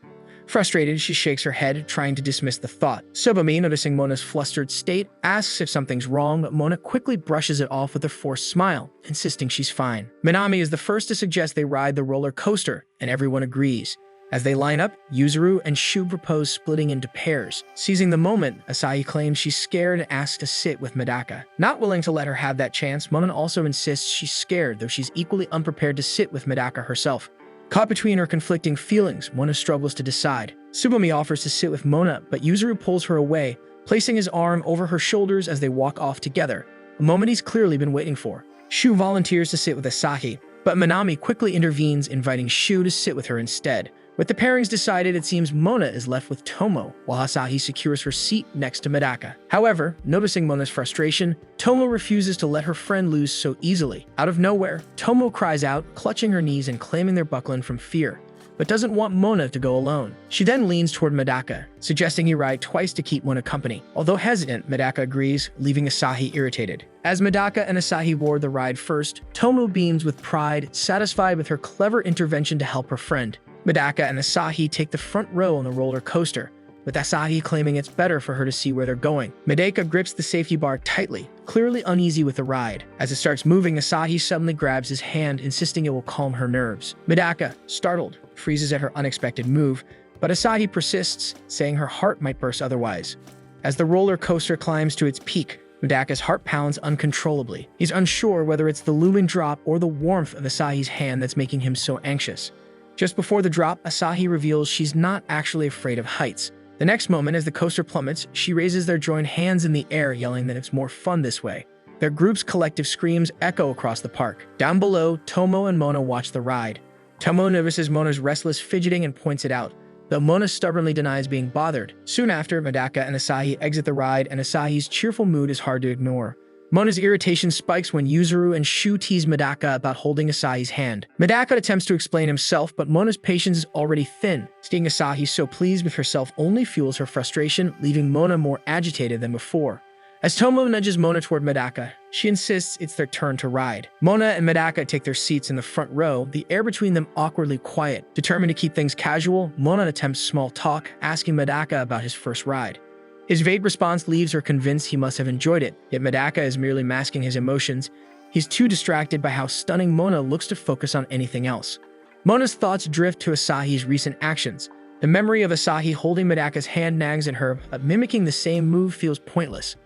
Frustrated, she shakes her head, trying to dismiss the thought. Sobami, noticing Mona's flustered state, asks if something's wrong, but Mona quickly brushes it off with a forced smile, insisting she's fine. Minami is the first to suggest they ride the roller coaster, and everyone agrees. As they line up, Yuzuru and Shu propose splitting into pairs. Seizing the moment, Asahi claims she's scared and asks to sit with Medaka. Not willing to let her have that chance, Mona also insists she's scared, though she's equally unprepared to sit with Medaka herself. Caught between her conflicting feelings, Mona struggles to decide. Tsubame offers to sit with Mona, but Yuzuru pulls her away, placing his arm over her shoulders as they walk off together, a moment he's clearly been waiting for. Shu volunteers to sit with Asahi, but Minami quickly intervenes, inviting Shu to sit with her instead. With the pairings decided, it seems Mona is left with Tomo, while Asahi secures her seat next to Medaka. However, noticing Mona's frustration, Tomo refuses to let her friend lose so easily. Out of nowhere, Tomo cries out, clutching her knees and claiming they're buckling from fear, but doesn't want Mona to go alone. She then leans toward Medaka, suggesting he ride twice to keep Mona company. Although hesitant, Medaka agrees, leaving Asahi irritated. As Medaka and Asahi board the ride first, Tomo beams with pride, satisfied with her clever intervention to help her friend. Medaka and Asahi take the front row on the roller coaster, with Asahi claiming it's better for her to see where they're going. Medaka grips the safety bar tightly, clearly uneasy with the ride. As it starts moving, Asahi suddenly grabs his hand, insisting it will calm her nerves. Medaka, startled, freezes at her unexpected move, but Asahi persists, saying her heart might burst otherwise. As the roller coaster climbs to its peak, Medaka's heart pounds uncontrollably. He's unsure whether it's the looming drop or the warmth of Asahi's hand that's making him so anxious. Just before the drop, Asahi reveals she's not actually afraid of heights. The next moment, as the coaster plummets, she raises their joined hands in the air, yelling that it's more fun this way. Their group's collective screams echo across the park. Down below, Tomo and Mona watch the ride. Tomo notices Mona's restless fidgeting and points it out, though Mona stubbornly denies being bothered. Soon after, Medaka and Asahi exit the ride, and Asahi's cheerful mood is hard to ignore. Mona's irritation spikes when Yuzuru and Shu tease Medaka about holding Asahi's hand. Medaka attempts to explain himself, but Mona's patience is already thin. Seeing Asahi so pleased with herself only fuels her frustration, leaving Mona more agitated than before. As Tomo nudges Mona toward Medaka, she insists it's their turn to ride. Mona and Medaka take their seats in the front row, the air between them awkwardly quiet. Determined to keep things casual, Mona attempts small talk, asking Medaka about his first ride. His vague response leaves her convinced he must have enjoyed it, yet Medaka is merely masking his emotions. He's too distracted by how stunning Mona looks to focus on anything else. Mona's thoughts drift to Asahi's recent actions, The memory of Asahi holding Medaka's hand nags at her, but mimicking the same move feels pointless.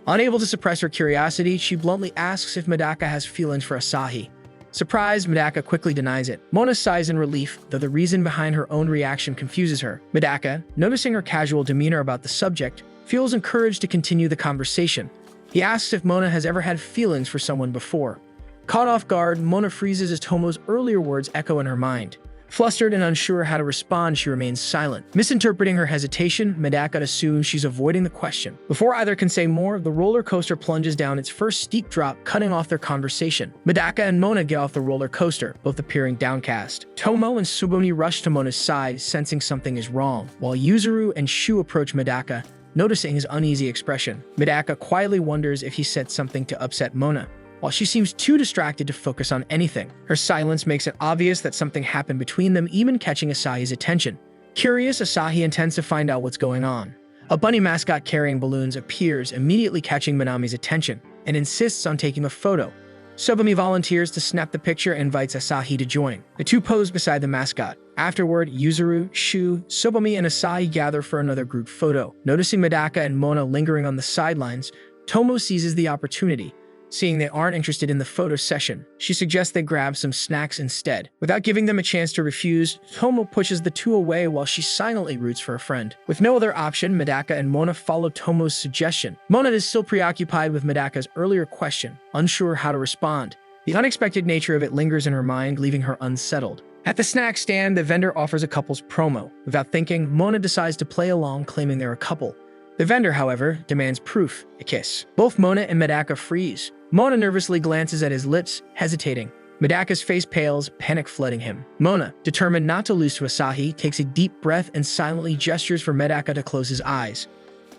Unable to suppress her curiosity, she bluntly asks if Medaka has feelings for Asahi. Surprised, Medaka quickly denies it. Mona sighs in relief, though the reason behind her own reaction confuses her. Medaka, noticing her casual demeanor about the subject, feels encouraged to continue the conversation. He asks if Mona has ever had feelings for someone before. Caught off guard, Mona freezes as Tomo's earlier words echo in her mind. Flustered and unsure how to respond, she remains silent. Misinterpreting her hesitation, Medaka assumes she's avoiding the question. Before either can say more, the roller coaster plunges down its first steep drop, cutting off their conversation. Medaka and Mona get off the roller coaster, both appearing downcast. Tomo and Tsubomi rush to Mona's side, sensing something is wrong, while Yuzuru and Shu approach Medaka, noticing his uneasy expression. Medaka quietly wonders if he said something to upset Mona, while she seems too distracted to focus on anything. Her silence makes it obvious that something happened between them, even catching Asahi's attention. Curious, Asahi intends to find out what's going on. A bunny mascot carrying balloons appears, immediately catching Minami's attention, and insists on taking a photo. Tsubomi volunteers to snap the picture and invites Asahi to join. The two pose beside the mascot. Afterward, Yuzuru, Shu, Tsubomi, and Asahi gather for another group photo. Noticing Medaka and Mona lingering on the sidelines, Tomo seizes the opportunity. Seeing they aren't interested in the photo session, she suggests they grab some snacks instead. Without giving them a chance to refuse, Tomo pushes the two away while she silently roots for a friend. With no other option, Medaka and Mona follow Tomo's suggestion. Mona is still preoccupied with Medaka's earlier question, unsure how to respond. The unexpected nature of it lingers in her mind, leaving her unsettled. At the snack stand, the vendor offers a couple's promo. Without thinking, Mona decides to play along, claiming they're a couple. The vendor, however, demands proof, a kiss. Both Mona and Medaka freeze. Mona nervously glances at his lips, hesitating. Medaka's face pales, panic flooding him. Mona, determined not to lose to Asahi, takes a deep breath and silently gestures for Medaka to close his eyes.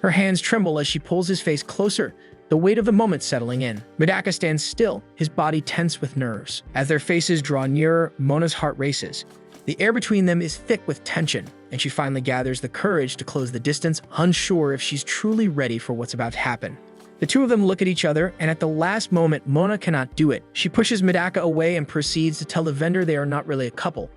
Her hands tremble as she pulls his face closer, the weight of the moment settling in. Medaka stands still, his body tense with nerves. As their faces draw nearer, Mona's heart races. The air between them is thick with tension, and she finally gathers the courage to close the distance, unsure if she's truly ready for what's about to happen. The two of them look at each other, and at the last moment, Mona cannot do it. She pushes Medaka away and proceeds to tell the vendor they are not really a couple.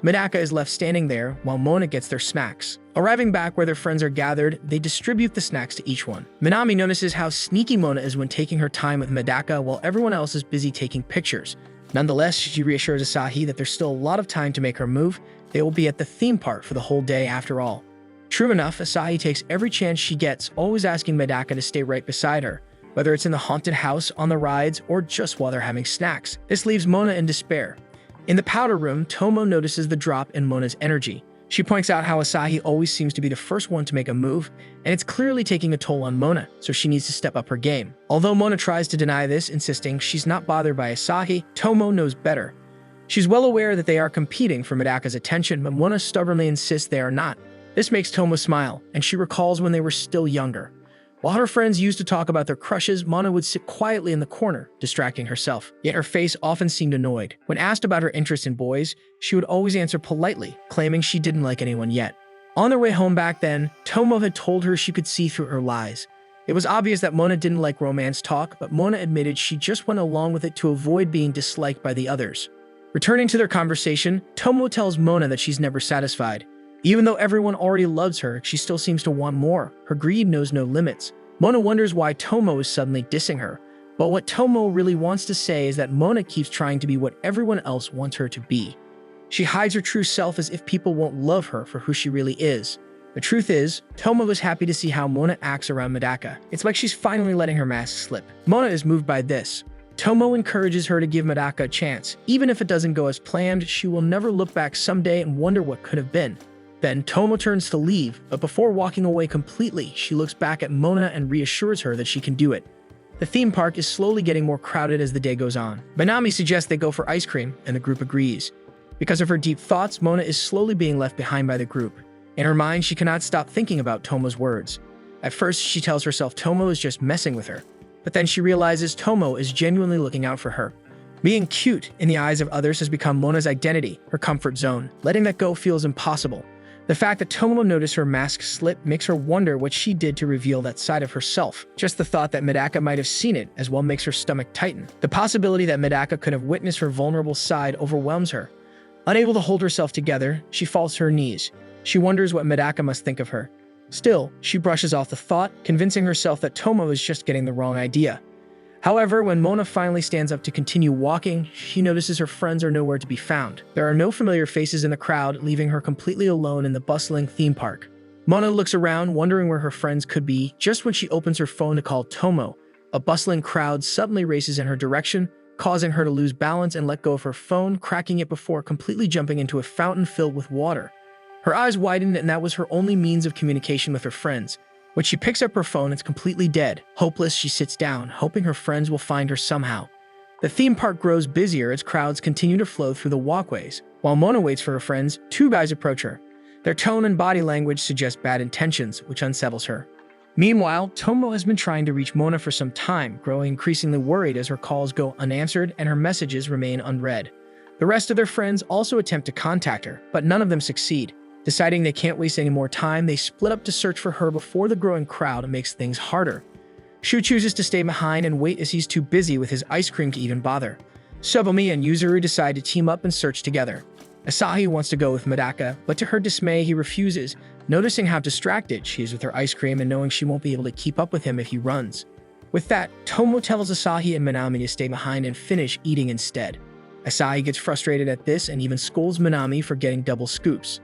Medaka is left standing there, while Mona gets their snacks. Arriving back where their friends are gathered, they distribute the snacks to each one. Minami notices how sneaky Mona is when taking her time with Medaka while everyone else is busy taking pictures. Nonetheless, she reassures Asahi that there's still a lot of time to make her move. They will be at the theme park for the whole day after all. True enough, Asahi takes every chance she gets, always asking Medaka to stay right beside her, whether it's in the haunted house, on the rides, or just while they're having snacks. This leaves Mona in despair. In the powder room, Tomo notices the drop in Mona's energy. She points out how Asahi always seems to be the first one to make a move, and it's clearly taking a toll on Mona, so she needs to step up her game. Although Mona tries to deny this, insisting she's not bothered by Asahi, Tomo knows better. She's well aware that they are competing for Medaka's attention, but Mona stubbornly insists they are not. This makes Tomo smile, and she recalls when they were still younger. While her friends used to talk about their crushes, Mona would sit quietly in the corner, distracting herself. Yet her face often seemed annoyed. When asked about her interest in boys, she would always answer politely, claiming she didn't like anyone yet. On their way home back then, Tomo had told her she could see through her lies. It was obvious that Mona didn't like romance talk, but Mona admitted she just went along with it to avoid being disliked by the others. Returning to their conversation, Tomo tells Mona that she's never satisfied. Even though everyone already loves her, she still seems to want more. Her greed knows no limits. Mona wonders why Tomo is suddenly dissing her, but what Tomo really wants to say is that Mona keeps trying to be what everyone else wants her to be. She hides her true self as if people won't love her for who she really is. The truth is, Tomo is happy to see how Mona acts around Medaka. It's like she's finally letting her mask slip. Mona is moved by this. Tomo encourages her to give Medaka a chance. Even if it doesn't go as planned, she will never look back someday and wonder what could have been. Then Tomo turns to leave, but before walking away completely, she looks back at Mona and reassures her that she can do it. The theme park is slowly getting more crowded as the day goes on. Minami suggests they go for ice cream, and the group agrees. Because of her deep thoughts, Mona is slowly being left behind by the group. In her mind, she cannot stop thinking about Tomo's words. At first, she tells herself Tomo is just messing with her, but then she realizes Tomo is genuinely looking out for her. Being cute in the eyes of others has become Mona's identity, her comfort zone. Letting that go feels impossible. The fact that Tomo noticed her mask slip makes her wonder what she did to reveal that side of herself. Just the thought that Medaka might have seen it as well makes her stomach tighten. The possibility that Medaka could have witnessed her vulnerable side overwhelms her. Unable to hold herself together, she falls to her knees. She wonders what Medaka must think of her. Still, she brushes off the thought, convincing herself that Tomo is just getting the wrong idea. However, when Mona finally stands up to continue walking, she notices her friends are nowhere to be found. There are no familiar faces in the crowd, leaving her completely alone in the bustling theme park. Mona looks around, wondering where her friends could be, just when she opens her phone to call Tomo. A bustling crowd suddenly races in her direction, causing her to lose balance and let go of her phone, cracking it before completely jumping into a fountain filled with water. Her eyes widened, and that was her only means of communication with her friends. When she picks up her phone, it's completely dead. Hopeless, she sits down, hoping her friends will find her somehow. The theme park grows busier as crowds continue to flow through the walkways. While Mona waits for her friends, two guys approach her. Their tone and body language suggest bad intentions, which unsettles her. Meanwhile, Tomo has been trying to reach Mona for some time, growing increasingly worried as her calls go unanswered and her messages remain unread. The rest of their friends also attempt to contact her, but none of them succeed. Deciding they can't waste any more time, they split up to search for her before the growing crowd makes things harder. Shu chooses to stay behind and wait as he's too busy with his ice cream to even bother. Tsubomi and Yuzuru decide to team up and search together. Asahi wants to go with Medaka, but to her dismay, he refuses, noticing how distracted she is with her ice cream and knowing she won't be able to keep up with him if he runs. With that, Tomo tells Asahi and Minami to stay behind and finish eating instead. Asahi gets frustrated at this and even scolds Minami for getting double scoops.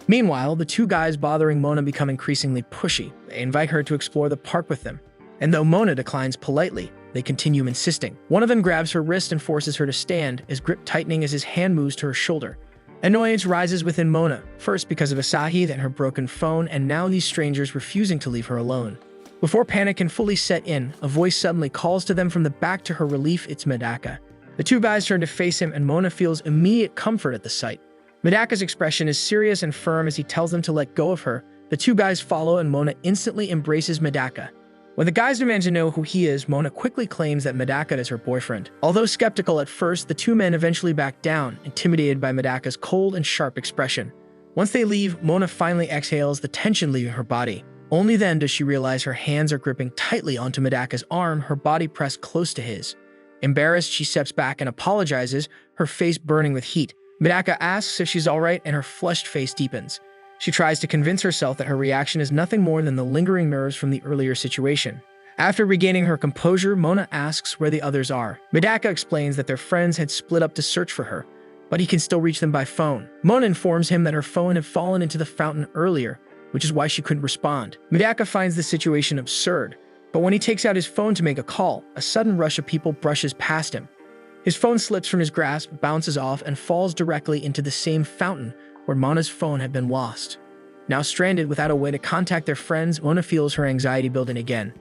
Meanwhile, the two guys bothering Mona become increasingly pushy. They invite her to explore the park with them. And though Mona declines politely, they continue insisting. One of them grabs her wrist and forces her to stand, his grip tightening as his hand moves to her shoulder. Annoyance rises within Mona, first because of Asahi, then her broken phone, and now these strangers refusing to leave her alone. Before panic can fully set in, a voice suddenly calls to them from the back. To her relief, it's Medaka. The two guys turn to face him, and Mona feels immediate comfort at the sight. Medaka's expression is serious and firm as he tells them to let go of her. The two guys follow, and Mona instantly embraces Medaka. When the guys demand to know who he is, Mona quickly claims that Medaka is her boyfriend. Although skeptical at first, the two men eventually back down, intimidated by Medaka's cold and sharp expression. Once they leave, Mona finally exhales, the tension leaving her body. Only then does she realize her hands are gripping tightly onto Medaka's arm, her body pressed close to his. Embarrassed, she steps back and apologizes, her face burning with heat. Medaka asks if she's alright, and her flushed face deepens. She tries to convince herself that her reaction is nothing more than the lingering nerves from the earlier situation. After regaining her composure, Mona asks where the others are. Medaka explains that their friends had split up to search for her, but he can still reach them by phone. Mona informs him that her phone had fallen into the fountain earlier, which is why she couldn't respond. Medaka finds the situation absurd, but when he takes out his phone to make a call, a sudden rush of people brushes past him. His phone slips from his grasp, bounces off, and falls directly into the same fountain where Mona's phone had been lost. Now stranded without a way to contact their friends, Mona feels her anxiety building again.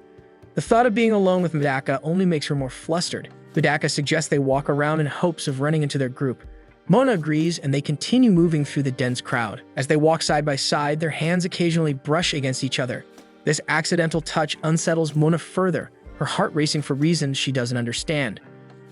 The thought of being alone with Medaka only makes her more flustered. Medaka suggests they walk around in hopes of running into their group. Mona agrees, and they continue moving through the dense crowd. As they walk side by side, their hands occasionally brush against each other. This accidental touch unsettles Mona further, her heart racing for reasons she doesn't understand.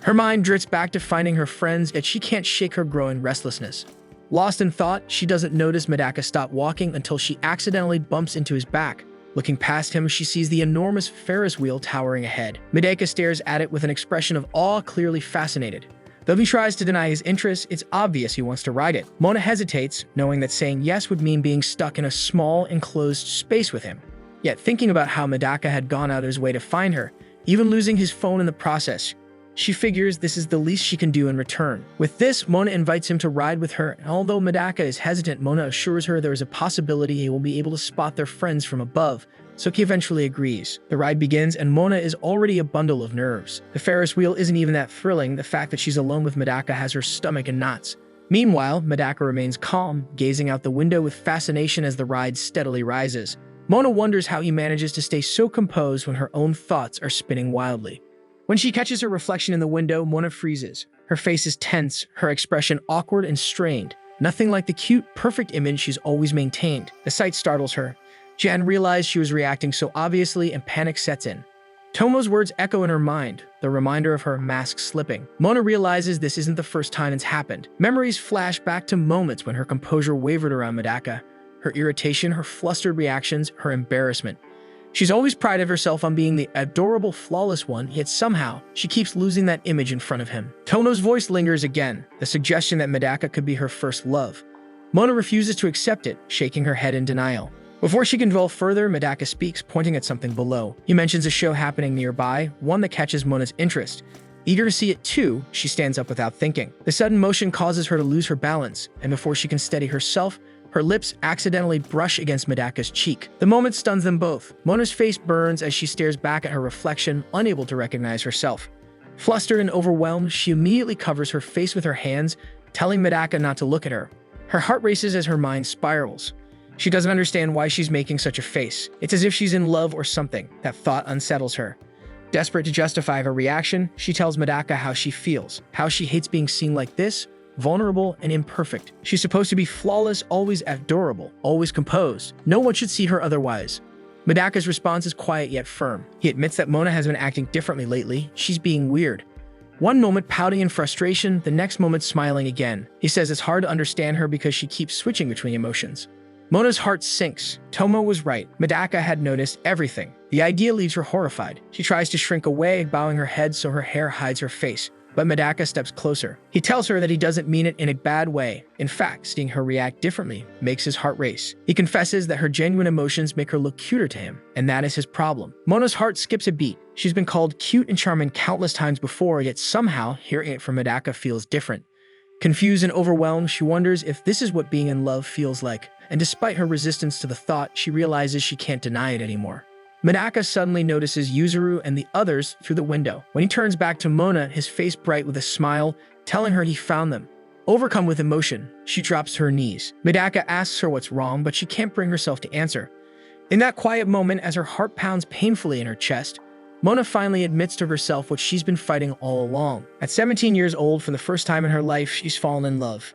Her mind drifts back to finding her friends, yet she can't shake her growing restlessness. Lost in thought, she doesn't notice Medaka stop walking until she accidentally bumps into his back. Looking past him, she sees the enormous Ferris wheel towering ahead. Medaka stares at it with an expression of awe, clearly fascinated. Though he tries to deny his interest, it's obvious he wants to ride it. Mona hesitates, knowing that saying yes would mean being stuck in a small, enclosed space with him. Yet thinking about how Medaka had gone out of his way to find her, even losing his phone in the process, she figures this is the least she can do in return. With this, Mona invites him to ride with her, and although Medaka is hesitant, Mona assures her there is a possibility he will be able to spot their friends from above, so he eventually agrees. The ride begins, and Mona is already a bundle of nerves. The Ferris wheel isn't even that thrilling. The fact that she's alone with Medaka has her stomach in knots. Meanwhile, Medaka remains calm, gazing out the window with fascination as the ride steadily rises. Mona wonders how he manages to stay so composed when her own thoughts are spinning wildly. When she catches her reflection in the window, Mona freezes. Her face is tense, her expression awkward and strained. Nothing like the cute, perfect image she's always maintained. The sight startles her. She hadn't realized she was reacting so obviously, and panic sets in. Tomo's words echo in her mind, the reminder of her mask slipping. Mona realizes this isn't the first time it's happened. Memories flash back to moments when her composure wavered around Medaka. Her irritation, her flustered reactions, her embarrassment. She's always prided herself on being the adorable, flawless one, yet somehow, she keeps losing that image in front of him. Tomo's voice lingers again, the suggestion that Medaka could be her first love. Mona refuses to accept it, shaking her head in denial. Before she can dwell further, Medaka speaks, pointing at something below. He mentions a show happening nearby, one that catches Mona's interest. Eager to see it too, she stands up without thinking. The sudden motion causes her to lose her balance, and before she can steady herself, her lips accidentally brush against Medaka's cheek. The moment stuns them both. Mona's face burns as she stares back at her reflection, unable to recognize herself. Flustered and overwhelmed, she immediately covers her face with her hands, telling Medaka not to look at her. Her heart races as her mind spirals. She doesn't understand why she's making such a face. It's as if she's in love or something. That thought unsettles her. Desperate to justify her reaction, she tells Medaka how she feels, how she hates being seen like this, vulnerable and imperfect. She's supposed to be flawless, always adorable, always composed. No one should see her otherwise. Medaka's response is quiet yet firm. He admits that Mona has been acting differently lately. She's being weird. One moment pouting in frustration, the next moment smiling again. He says it's hard to understand her because she keeps switching between emotions. Mona's heart sinks. Tomo was right. Medaka had noticed everything. The idea leaves her horrified. She tries to shrink away, bowing her head so her hair hides her face. But Medaka steps closer. He tells her that he doesn't mean it in a bad way. In fact, seeing her react differently makes his heart race. He confesses that her genuine emotions make her look cuter to him, and that is his problem. Mona's heart skips a beat. She's been called cute and charming countless times before, yet somehow hearing it from Medaka feels different. Confused and overwhelmed, she wonders if this is what being in love feels like. And despite her resistance to the thought, she realizes she can't deny it anymore. Medaka suddenly notices Yuzuru and the others through the window. When he turns back to Mona, his face bright with a smile, telling her he found them. Overcome with emotion, she drops to her knees. Medaka asks her what's wrong, but she can't bring herself to answer. In that quiet moment, as her heart pounds painfully in her chest, Mona finally admits to herself what she's been fighting all along. At 17 years old, for the first time in her life, she's fallen in love.